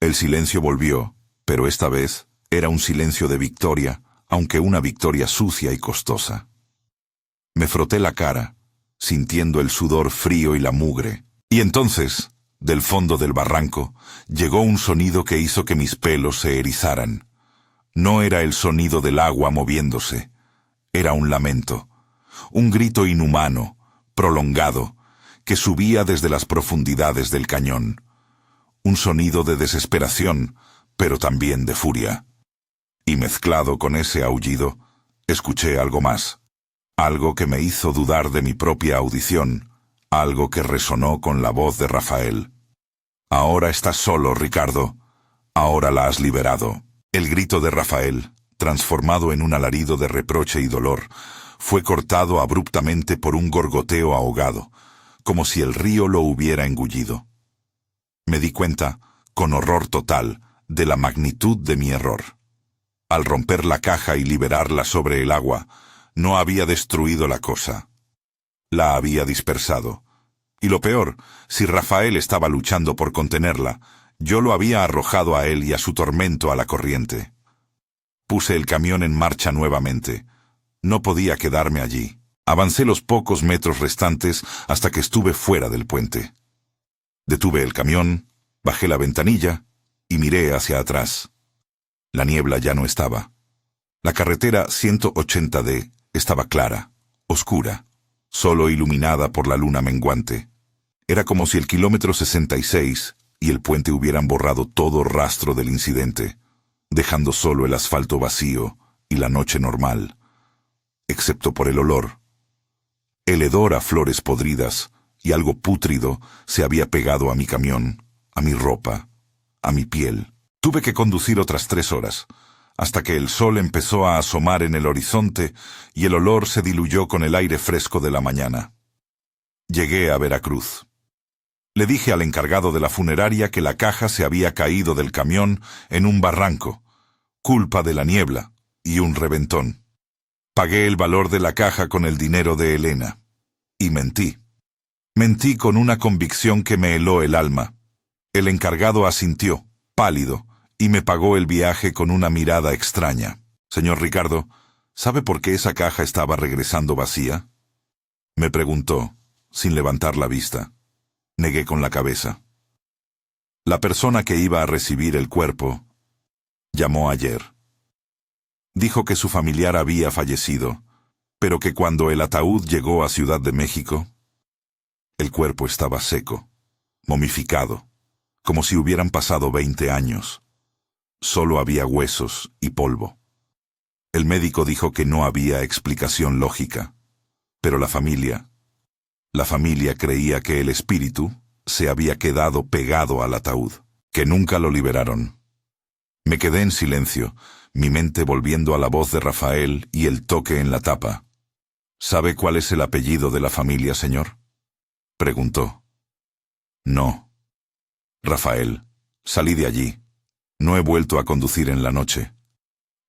El silencio volvió, pero esta vez era un silencio de victoria, aunque una victoria sucia y costosa. Me froté la cara, sintiendo el sudor frío y la mugre, y entonces, del fondo del barranco, llegó un sonido que hizo que mis pelos se erizaran. No era el sonido del agua moviéndose, era un lamento, un grito inhumano, prolongado, que subía desde las profundidades del cañón. Un sonido de desesperación, pero también de furia. Y mezclado con ese aullido, escuché algo más. Algo que me hizo dudar de mi propia audición, algo que resonó con la voz de Rafael. «Ahora estás solo, Ricardo. Ahora la has liberado». El grito de Rafael, transformado en un alarido de reproche y dolor, fue cortado abruptamente por un gorgoteo ahogado, como si el río lo hubiera engullido. Me di cuenta, con horror total, de la magnitud de mi error. Al romper la caja y liberarla sobre el agua, no había destruido la cosa. La había dispersado. Y lo peor, si Rafael estaba luchando por contenerla, yo lo había arrojado a él y a su tormento a la corriente. Puse el camión en marcha nuevamente. No podía quedarme allí. Avancé los pocos metros restantes hasta que estuve fuera del puente. Detuve el camión, bajé la ventanilla y miré hacia atrás. La niebla ya no estaba. La carretera 180D estaba clara, oscura, solo iluminada por la luna menguante. Era como si el kilómetro 66 y el puente hubieran borrado todo rastro del incidente, dejando solo el asfalto vacío y la noche normal, excepto por el olor. El hedor a flores podridas y algo pútrido se había pegado a mi camión, a mi ropa, a mi piel. Tuve que conducir otras 3 horas, hasta que el sol empezó a asomar en el horizonte y el olor se diluyó con el aire fresco de la mañana. Llegué a Veracruz. Le dije al encargado de la funeraria que la caja se había caído del camión en un barranco, culpa de la niebla y un reventón. Pagué el valor de la caja con el dinero de Elena. Y mentí. Mentí con una convicción que me heló el alma. El encargado asintió, pálido, y me pagó el viaje con una mirada extraña. «Señor Ricardo, ¿sabe por qué esa caja estaba regresando vacía?», me preguntó, sin levantar la vista. Negué con la cabeza. La persona que iba a recibir el cuerpo llamó ayer. Dijo que su familiar había fallecido, pero que cuando el ataúd llegó a Ciudad de México, el cuerpo estaba seco, momificado, como si hubieran pasado 20 años. Solo había huesos y polvo. El médico dijo que no había explicación lógica, pero la familia creía que el espíritu se había quedado pegado al ataúd, que nunca lo liberaron. Me quedé en silencio, mi mente volviendo a la voz de Rafael y el toque en la tapa. «¿Sabe cuál es el apellido de la familia, señor?», preguntó. «No. Rafael, salí de allí. No he vuelto a conducir en la noche.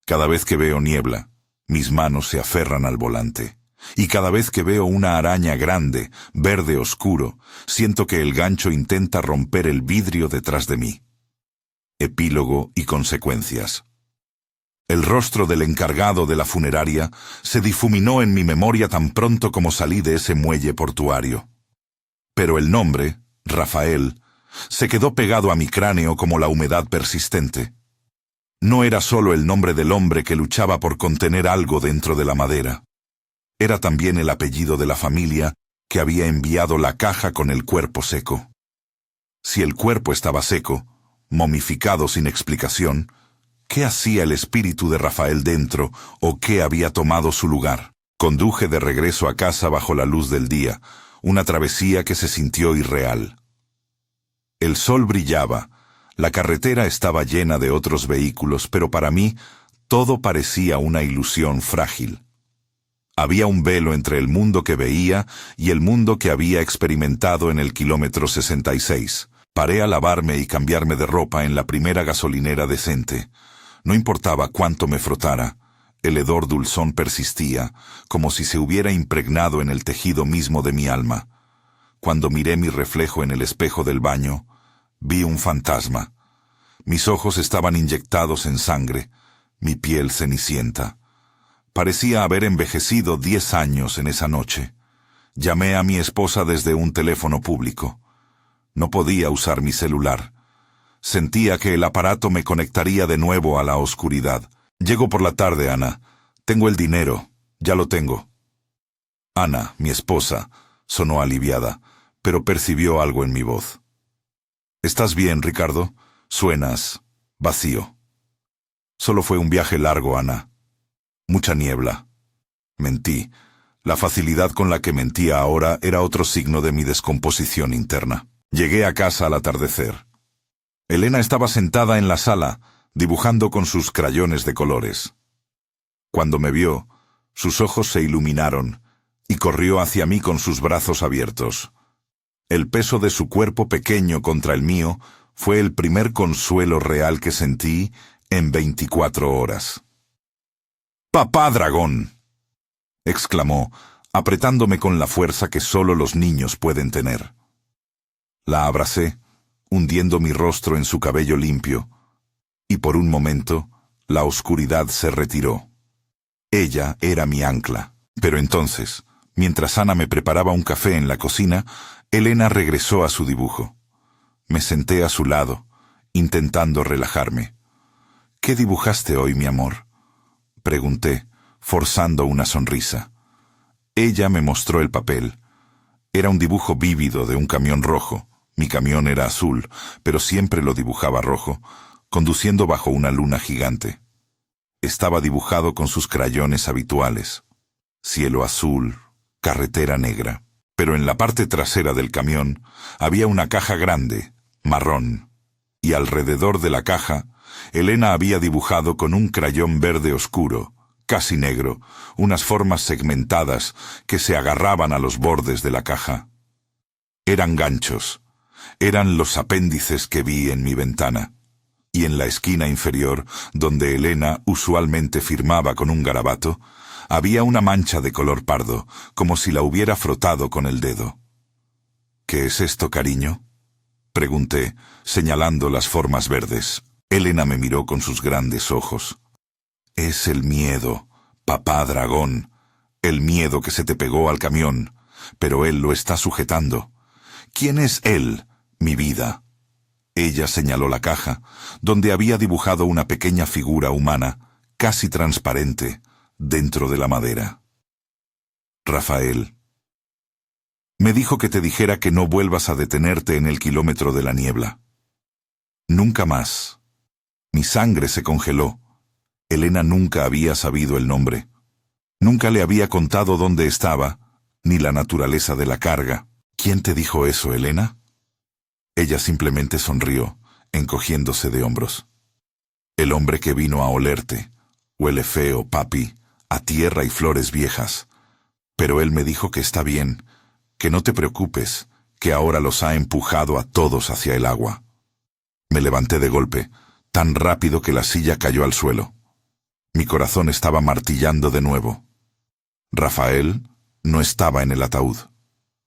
Cada vez que veo niebla, mis manos se aferran al volante. Y cada vez que veo una araña grande, verde oscuro, siento que el gancho intenta romper el vidrio detrás de mí». Epílogo y consecuencias. El rostro del encargado de la funeraria se difuminó en mi memoria tan pronto como salí de ese muelle portuario. Pero el nombre, Rafael, se quedó pegado a mi cráneo como la humedad persistente. No era solo el nombre del hombre que luchaba por contener algo dentro de la madera. Era también el apellido de la familia que había enviado la caja con el cuerpo seco. Si el cuerpo estaba seco, momificado sin explicación, ¿qué hacía el espíritu de Rafael dentro o qué había tomado su lugar? Conduje de regreso a casa bajo la luz del día, una travesía que se sintió irreal. El sol brillaba, la carretera estaba llena de otros vehículos, pero para mí todo parecía una ilusión frágil. Había un velo entre el mundo que veía y el mundo que había experimentado en el kilómetro 66. Paré a lavarme y cambiarme de ropa en la primera gasolinera decente. No importaba cuánto me frotara, el hedor dulzón persistía, como si se hubiera impregnado en el tejido mismo de mi alma. Cuando miré mi reflejo en el espejo del baño, vi un fantasma. Mis ojos estaban inyectados en sangre, mi piel cenicienta. Parecía haber envejecido 10 años en esa noche. Llamé a mi esposa desde un teléfono público. No podía usar mi celular. Sentía que el aparato me conectaría de nuevo a la oscuridad. «Llego por la tarde, Ana. Tengo el dinero. Ya lo tengo». Ana, mi esposa, sonó aliviada, pero percibió algo en mi voz. «¿Estás bien, Ricardo? Suenas vacío». «Solo fue un viaje largo, Ana. Mucha niebla». Mentí. La facilidad con la que mentía ahora era otro signo de mi descomposición interna. Llegué a casa al atardecer. Elena estaba sentada en la sala, dibujando con sus crayones de colores. Cuando me vio, sus ojos se iluminaron y corrió hacia mí con sus brazos abiertos. El peso de su cuerpo pequeño contra el mío Fue el primer consuelo real que sentí en 24 horas. «¡Papá dragón!», exclamó, apretándome con la fuerza que solo los niños pueden tener. La abracé, hundiendo mi rostro en su cabello limpio, y por un momento la oscuridad se retiró. Ella era mi ancla. Pero entonces, mientras Ana me preparaba un café en la cocina, Elena regresó a su dibujo. Me senté a su lado, intentando relajarme. «¿Qué dibujaste hoy, mi amor?», pregunté, forzando una sonrisa. Ella me mostró el papel. Era un dibujo vívido de un camión rojo. Mi camión era azul, pero siempre lo dibujaba rojo, conduciendo bajo una luna gigante. Estaba dibujado con sus crayones habituales. Cielo azul, carretera negra. Pero en la parte trasera del camión había una caja grande, marrón, y alrededor de la caja, Elena había dibujado con un crayón verde oscuro, casi negro, unas formas segmentadas que se agarraban a los bordes de la caja. Eran ganchos, eran los apéndices que vi en mi ventana. Y en la esquina inferior, donde Elena usualmente firmaba con un garabato, había una mancha de color pardo, como si la hubiera frotado con el dedo. «¿Qué es esto, cariño?», pregunté, señalando las formas verdes. Elena me miró con sus grandes ojos. «Es el miedo, papá dragón, el miedo que se te pegó al camión, pero él lo está sujetando. ¿Quién es él, mi vida?». Ella señaló la caja, donde había dibujado una pequeña figura humana, casi transparente, dentro de la madera. «Rafael. Me dijo que te dijera que no vuelvas a detenerte en el kilómetro de la niebla. Nunca más». Mi sangre se congeló. Elena nunca había sabido el nombre. Nunca le había contado dónde estaba, ni la naturaleza de la carga. «¿Quién te dijo eso, Elena?». Ella simplemente sonrió, encogiéndose de hombros. «El hombre que vino a olerte. Huele feo, papi, a tierra y flores viejas. Pero él me dijo que está bien, que no te preocupes, que ahora los ha empujado a todos hacia el agua». Me levanté de golpe, tan rápido que la silla cayó al suelo. Mi corazón estaba martillando de nuevo. Rafael no estaba en el ataúd.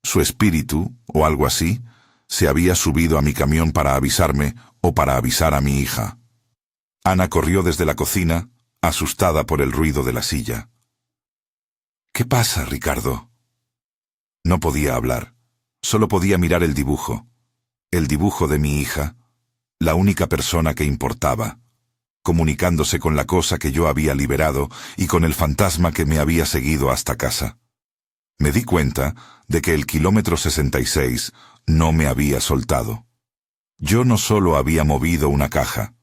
Su espíritu, o algo así, se había subido a mi camión para avisarme o para avisar a mi hija. Ana corrió desde la cocina, asustada por el ruido de la silla. «¿Qué pasa, Ricardo?». No podía hablar, solo podía mirar el dibujo de mi hija, la única persona que importaba, comunicándose con la cosa que yo había liberado y con el fantasma que me había seguido hasta casa. Me di cuenta de que el kilómetro 66 no me había soltado. Yo no solo había movido una caja,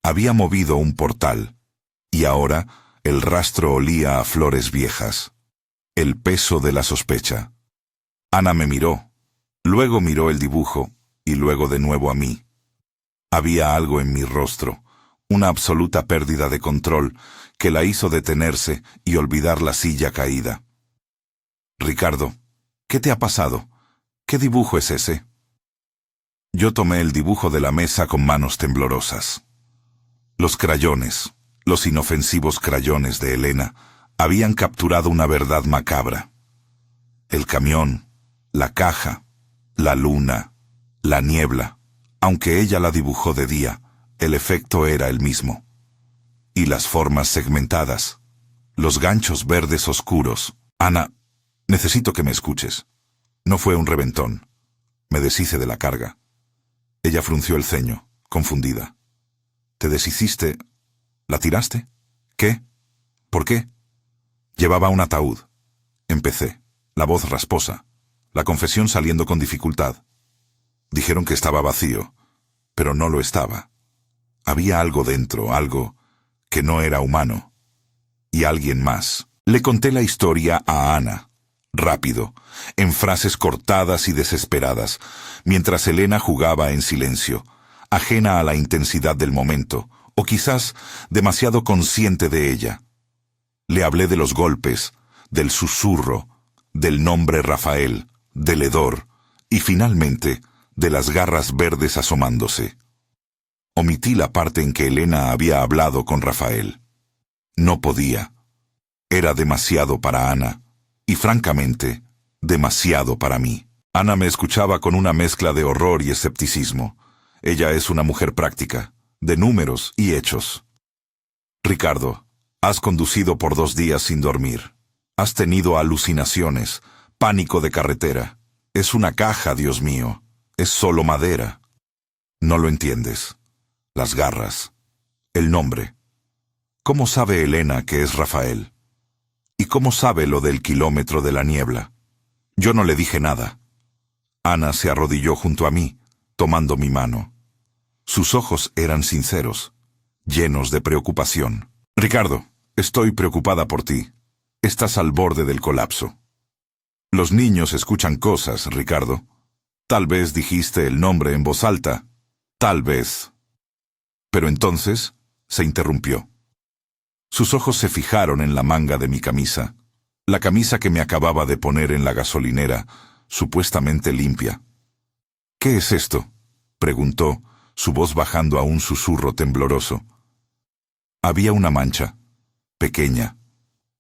había movido un portal, y ahora el rastro olía a flores viejas. El peso de la sospecha. Ana me miró, luego miró el dibujo, y luego de nuevo a mí. Había algo en mi rostro, una absoluta pérdida de control, que la hizo detenerse y olvidar la silla caída. «Ricardo, ¿qué te ha pasado? ¿Qué dibujo es ese?». Yo tomé el dibujo de la mesa con manos temblorosas. Los crayones, los inofensivos crayones de Elena, habían capturado una verdad macabra. El camión, la caja, la luna, la niebla, aunque ella la dibujó de día, el efecto era el mismo. Y las formas segmentadas, los ganchos verdes oscuros. «Ana, necesito que me escuches. No fue un reventón. Me deshice de la carga». Ella frunció el ceño, confundida. «¿Te deshiciste? ¿La tiraste? ¿Qué? ¿Por qué?». «Llevaba un ataúd». Empecé, la voz rasposa, la confesión saliendo con dificultad. Dijeron que estaba vacío, pero no lo estaba. Había algo dentro, algo que no era humano. Y alguien más. Le conté la historia a Ana, rápido, en frases cortadas y desesperadas, mientras Elena jugaba en silencio, ajena a la intensidad del momento, o quizás demasiado consciente de ella. Le hablé de los golpes, del susurro, del nombre Rafael, del hedor, y finalmente de las garras verdes asomándose. Omití la parte en que Elena había hablado con Rafael. No podía. Era demasiado para Ana, y francamente, demasiado para mí. Ana me escuchaba con una mezcla de horror y escepticismo. Ella es una mujer práctica, de números y hechos. Ricardo, has conducido por 2 días sin dormir. Has tenido alucinaciones, pánico de carretera. Es una caja, Dios mío. Es solo madera. No lo entiendes. Las garras. El nombre. ¿Cómo sabe Elena que es Rafael? ¿Y cómo sabe lo del kilómetro de la niebla? Yo no le dije nada. Ana se arrodilló junto a mí, tomando mi mano. Sus ojos eran sinceros, llenos de preocupación. Ricardo, estoy preocupada por ti. Estás al borde del colapso. Los niños escuchan cosas, Ricardo. Tal vez dijiste el nombre en voz alta. Tal vez. Pero entonces se interrumpió. Sus ojos se fijaron en la manga de mi camisa, la camisa que me acababa de poner en la gasolinera, supuestamente limpia. ¿Qué es esto?, preguntó, su voz bajando a un susurro tembloroso. Había una mancha, pequeña,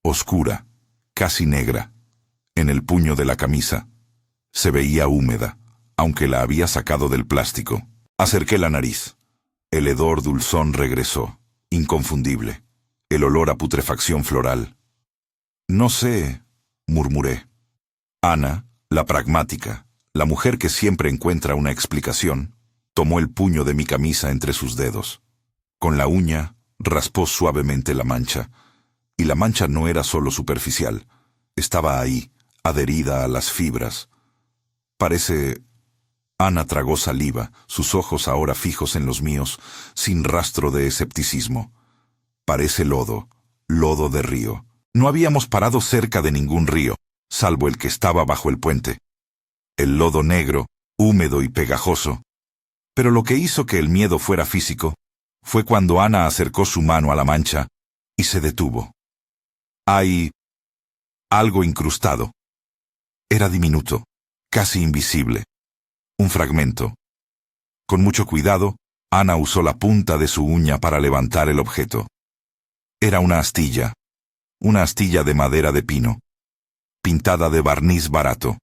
oscura, casi negra, en el puño de la camisa. Se veía húmeda, aunque la había sacado del plástico. Acerqué la nariz. El hedor dulzón regresó, inconfundible. El olor a putrefacción floral. No sé, murmuré. Ana, la pragmática, la mujer que siempre encuentra una explicación, tomó el puño de mi camisa entre sus dedos. Con la uña, raspó suavemente la mancha. Y la mancha no era solo superficial. Estaba ahí, adherida a las fibras. Parece... Ana tragó saliva, sus ojos ahora fijos en los míos, sin rastro de escepticismo. Parece lodo, lodo de río. No habíamos parado cerca de ningún río, salvo el que estaba bajo el puente. El lodo negro, húmedo y pegajoso. Pero lo que hizo que el miedo fuera físico fue cuando Ana acercó su mano a la mancha y se detuvo. Hay algo incrustado. Era diminuto, casi invisible. Un fragmento. Con mucho cuidado, Ana usó la punta de su uña para levantar el objeto. Era una astilla de madera de pino, pintada de barniz barato,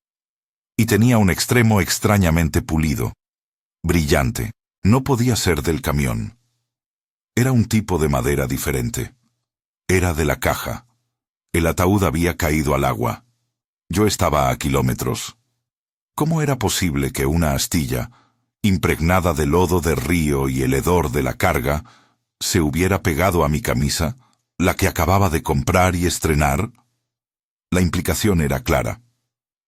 y tenía un extremo extrañamente pulido, brillante. No podía ser del camión. Era un tipo de madera diferente. Era de la caja. El ataúd había caído al agua. Yo estaba a kilómetros. ¿Cómo era posible que una astilla, impregnada de lodo de río y el hedor de la carga, se hubiera pegado a mi camisa, la que acababa de comprar y estrenar? La implicación era clara.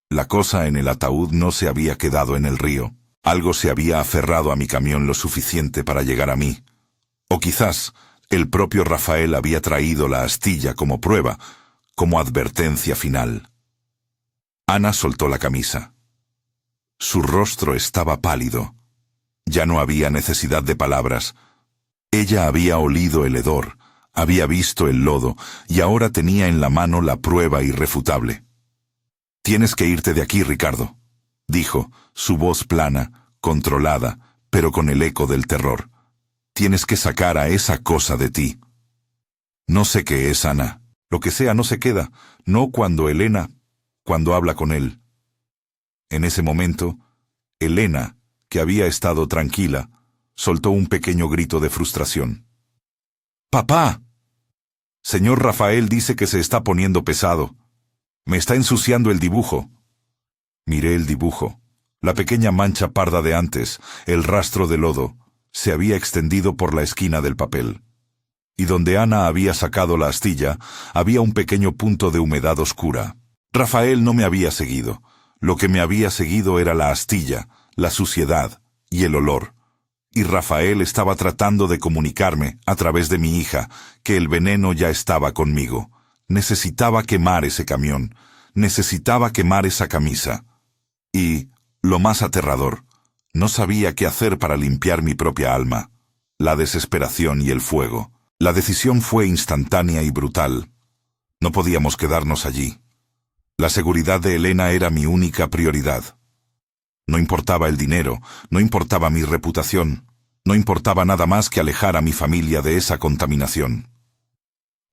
La cosa en el ataúd no se había quedado en el río. Algo se había aferrado a mi camión lo suficiente para llegar a mí. O quizás el propio Rafael había traído la astilla como prueba, como advertencia final. Ana soltó la camisa. Su rostro estaba pálido. Ya no había necesidad de palabras. Ella había olido el hedor, había visto el lodo, y ahora tenía en la mano la prueba irrefutable. «Tienes que irte de aquí, Ricardo», dijo, su voz plana, controlada, pero con el eco del terror. «Tienes que sacar a esa cosa de ti». No sé qué es, Ana. Lo que sea no se queda, no cuando habla con él. En ese momento, Elena, que había estado tranquila, soltó un pequeño grito de frustración. «¡Papá! Señor Rafael dice que se está poniendo pesado. Me está ensuciando el dibujo». Miré el dibujo. La pequeña mancha parda de antes, el rastro de lodo, se había extendido por la esquina del papel. Y donde Ana había sacado la astilla, había un pequeño punto de humedad oscura. Rafael no me había seguido. Lo que me había seguido era la astilla, la suciedad y el olor. Y Rafael estaba tratando de comunicarme, a través de mi hija, que el veneno ya estaba conmigo. Necesitaba quemar ese camión. Necesitaba quemar esa camisa. Y, lo más aterrador, no sabía qué hacer para limpiar mi propia alma. La desesperación y el fuego. La decisión fue instantánea y brutal. No podíamos quedarnos allí. La seguridad de Elena era mi única prioridad. No importaba el dinero, no importaba mi reputación, No importaba nada más que alejar a mi familia de esa contaminación.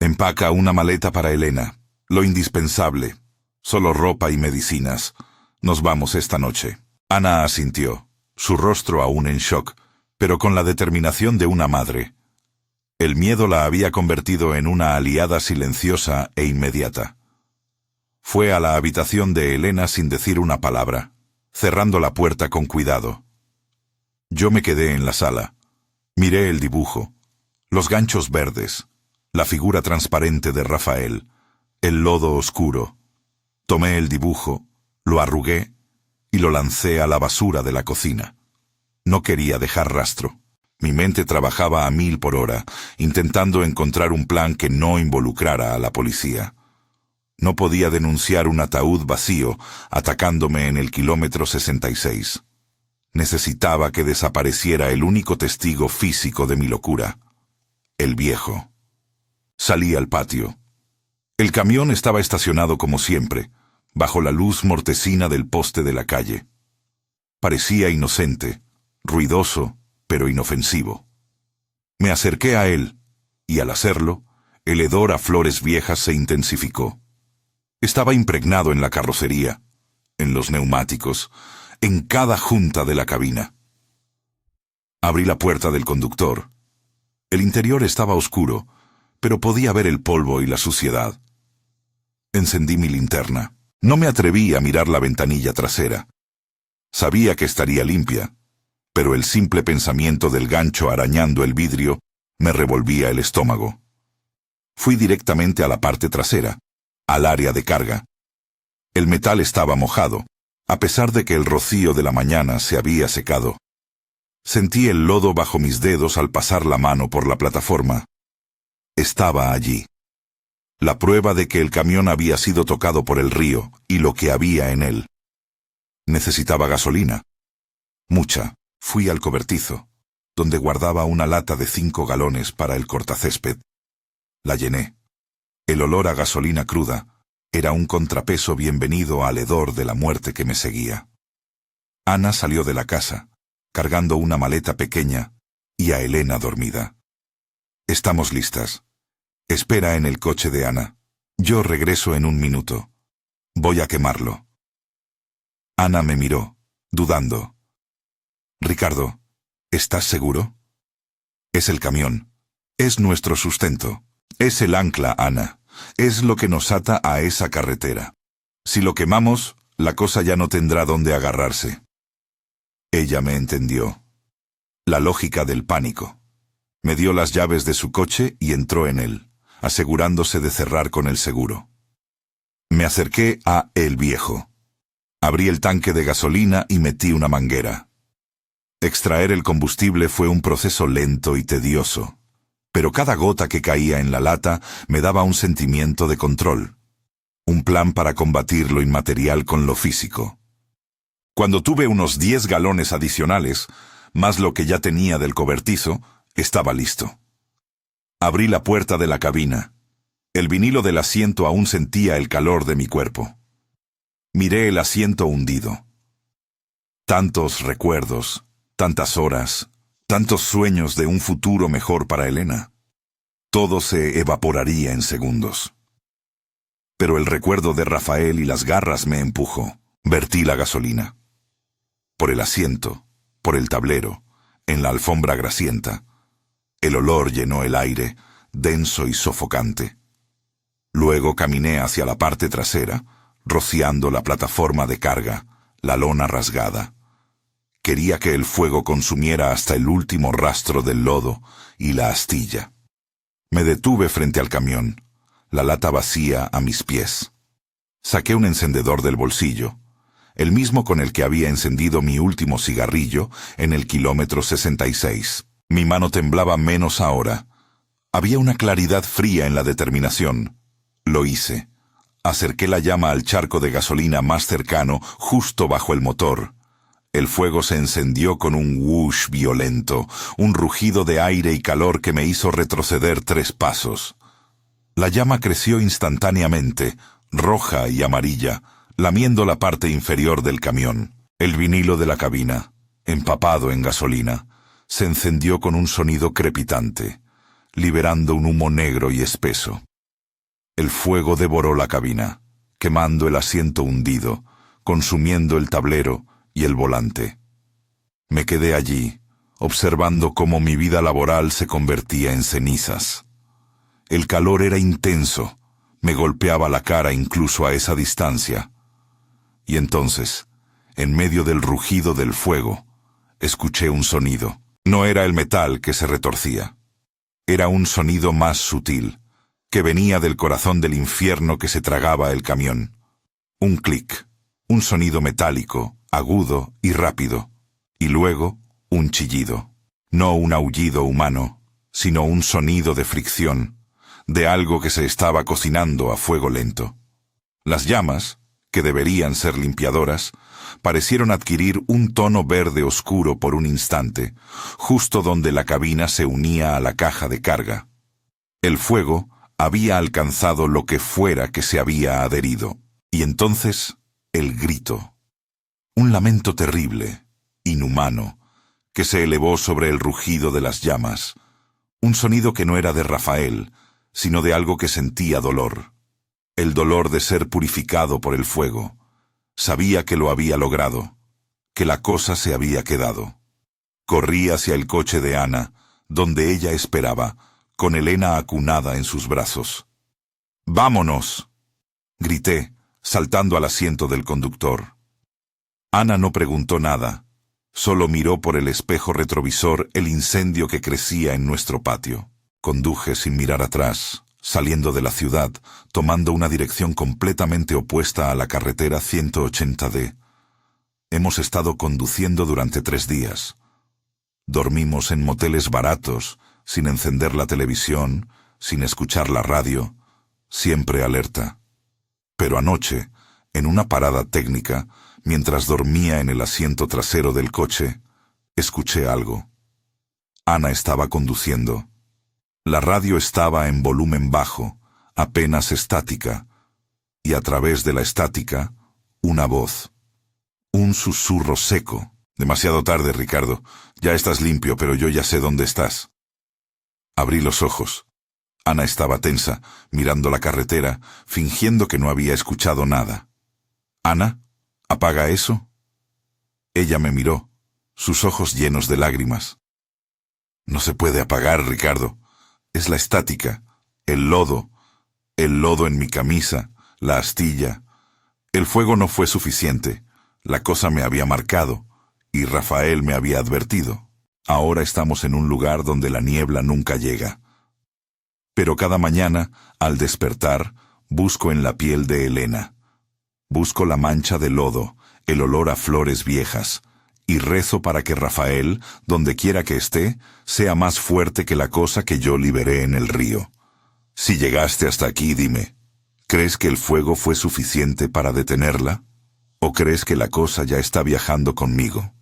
Empaca una maleta para Elena, lo indispensable, solo ropa y medicinas. Nos vamos esta noche. Ana asintió, su rostro aún en shock, pero con la determinación de una madre. El miedo la había convertido en una aliada silenciosa e inmediata. Fue a la habitación de Elena sin decir una palabra, cerrando la puerta con cuidado. Yo me quedé en la sala. Miré el dibujo, los ganchos verdes, la figura transparente de Rafael, el lodo oscuro. Tomé el dibujo, lo arrugué y lo lancé a la basura de la cocina. No quería dejar rastro. Mi mente trabajaba a 1000 por hora, intentando encontrar un plan que no involucrara a la policía. No podía denunciar un ataúd vacío atacándome en el kilómetro 66. Necesitaba que desapareciera el único testigo físico de mi locura, el viejo. Salí al patio. El camión estaba estacionado como siempre, bajo la luz mortecina del poste de la calle. Parecía inocente, ruidoso, pero inofensivo. Me acerqué a él, y al hacerlo, el hedor a flores viejas se intensificó. Estaba impregnado en la carrocería, en los neumáticos, en cada junta de la cabina. Abrí la puerta del conductor. El interior estaba oscuro, pero podía ver el polvo y la suciedad. Encendí mi linterna. No me atreví a mirar la ventanilla trasera. Sabía que estaría limpia, pero el simple pensamiento del gancho arañando el vidrio me revolvía el estómago. Fui directamente a la parte trasera, al área de carga. El metal estaba mojado, a pesar de que el rocío de la mañana se había secado. Sentí el lodo bajo mis dedos al pasar la mano por la plataforma. Estaba allí. La prueba de que el camión había sido tocado por el río y lo que había en él. Necesitaba gasolina. Mucha. Fui al cobertizo, donde guardaba una lata de 5 galones para el cortacésped. La llené. El olor a gasolina cruda era un contrapeso bienvenido al hedor de la muerte que me seguía. Ana salió de la casa, cargando una maleta pequeña, y a Elena dormida. Estamos listas. Espera en el coche de Ana. Yo regreso en 1 minuto. Voy a quemarlo. Ana me miró, dudando. Ricardo, ¿estás seguro? Es el camión. Es nuestro sustento. Es el ancla, Ana. Es lo que nos ata a esa carretera. Si lo quemamos, la cosa ya no tendrá dónde agarrarse. Ella me entendió. La lógica del pánico. Me dio las llaves de su coche y entró en él, asegurándose de cerrar con el seguro. Me acerqué a El Viejo. Abrí el tanque de gasolina y metí una manguera. Extraer el combustible fue un proceso lento y tedioso, pero cada gota que caía en la lata me daba un sentimiento de control, un plan para combatir lo inmaterial con lo físico. Cuando tuve unos 10 galones adicionales, más lo que ya tenía del cobertizo, estaba listo. Abrí la puerta de la cabina. El vinilo del asiento aún sentía el calor de mi cuerpo. Miré el asiento hundido. Tantos recuerdos, tantas horas, tantos sueños de un futuro mejor para Elena. Todo se evaporaría en segundos. Pero el recuerdo de Rafael y las garras me empujó. Vertí la gasolina. Por el asiento, por el tablero, en la alfombra grasienta. El olor llenó el aire, denso y sofocante. Luego caminé hacia la parte trasera, rociando la plataforma de carga, la lona rasgada. Quería que el fuego consumiera hasta el último rastro del lodo y la astilla. Me detuve frente al camión, la lata vacía a mis pies. Saqué un encendedor del bolsillo, el mismo con el que había encendido mi último cigarrillo en el kilómetro 66. Mi mano temblaba menos ahora. Había una claridad fría en la determinación. Lo hice. Acerqué la llama al charco de gasolina más cercano, justo bajo el motor. El fuego se encendió con un whoosh violento, un rugido de aire y calor que me hizo retroceder 3 pasos. La llama creció instantáneamente, roja y amarilla, lamiendo la parte inferior del camión, el vinilo de la cabina, empapado en gasolina. se encendió con un sonido crepitante, liberando un humo negro y espeso. El fuego devoró la cabina, quemando el asiento hundido, consumiendo el tablero y el volante. Me quedé allí, observando cómo mi vida laboral se convertía en cenizas. El calor era intenso, me golpeaba la cara incluso a esa distancia. Y entonces, en medio del rugido del fuego, escuché un sonido. No era el metal que se retorcía. Era un sonido más sutil, que venía del corazón del infierno que se tragaba el camión. Un clic, un sonido metálico, agudo y rápido, y luego un chillido. No un aullido humano, sino un sonido de fricción, de algo que se estaba cocinando a fuego lento. Las llamas, que deberían ser limpiadoras, parecieron adquirir un tono verde oscuro por un instante, justo donde la cabina se unía a la caja de carga. El fuego había alcanzado lo que fuera que se había adherido, y entonces el grito. Un lamento terrible, inhumano, que se elevó sobre el rugido de las llamas, un sonido que no era de Rafael, sino de algo que sentía dolor. El dolor de ser purificado por el fuego. Sabía que lo había logrado, que la cosa se había quedado. Corrí hacia el coche de Ana, donde ella esperaba, con Elena acunada en sus brazos. ¡Vámonos!, grité, saltando al asiento del conductor. Ana no preguntó nada, solo miró por el espejo retrovisor el incendio que crecía en nuestro patio. Conduje sin mirar atrás, saliendo de la ciudad, tomando una dirección completamente opuesta a la carretera 180D. Hemos estado conduciendo durante 3 días. Dormimos en moteles baratos, sin encender la televisión, sin escuchar la radio, siempre alerta. Pero anoche, en una parada técnica, mientras dormía en el asiento trasero del coche, escuché algo. Ana estaba conduciendo. La radio estaba en volumen bajo, apenas estática, y a través de la estática, una voz. Un susurro seco. Demasiado tarde, Ricardo. Ya estás limpio, pero yo ya sé dónde estás. Abrí los ojos. Ana estaba tensa, mirando la carretera, fingiendo que no había escuchado nada. «Ana, ¿apaga eso?» Ella me miró, sus ojos llenos de lágrimas. «No se puede apagar, Ricardo. Es la estática, el lodo en mi camisa, la astilla. El fuego no fue suficiente. La cosa me había marcado, y Rafael me había advertido. Ahora estamos en un lugar donde la niebla nunca llega. Pero cada mañana, al despertar, busco en la piel de Elena. Busco la mancha de lodo, el olor a flores viejas, y rezo para que Rafael, donde quiera que esté, sea más fuerte que la cosa que yo liberé en el río. Si llegaste hasta aquí, dime, ¿crees que el fuego fue suficiente para detenerla? ¿O crees que la cosa ya está viajando conmigo?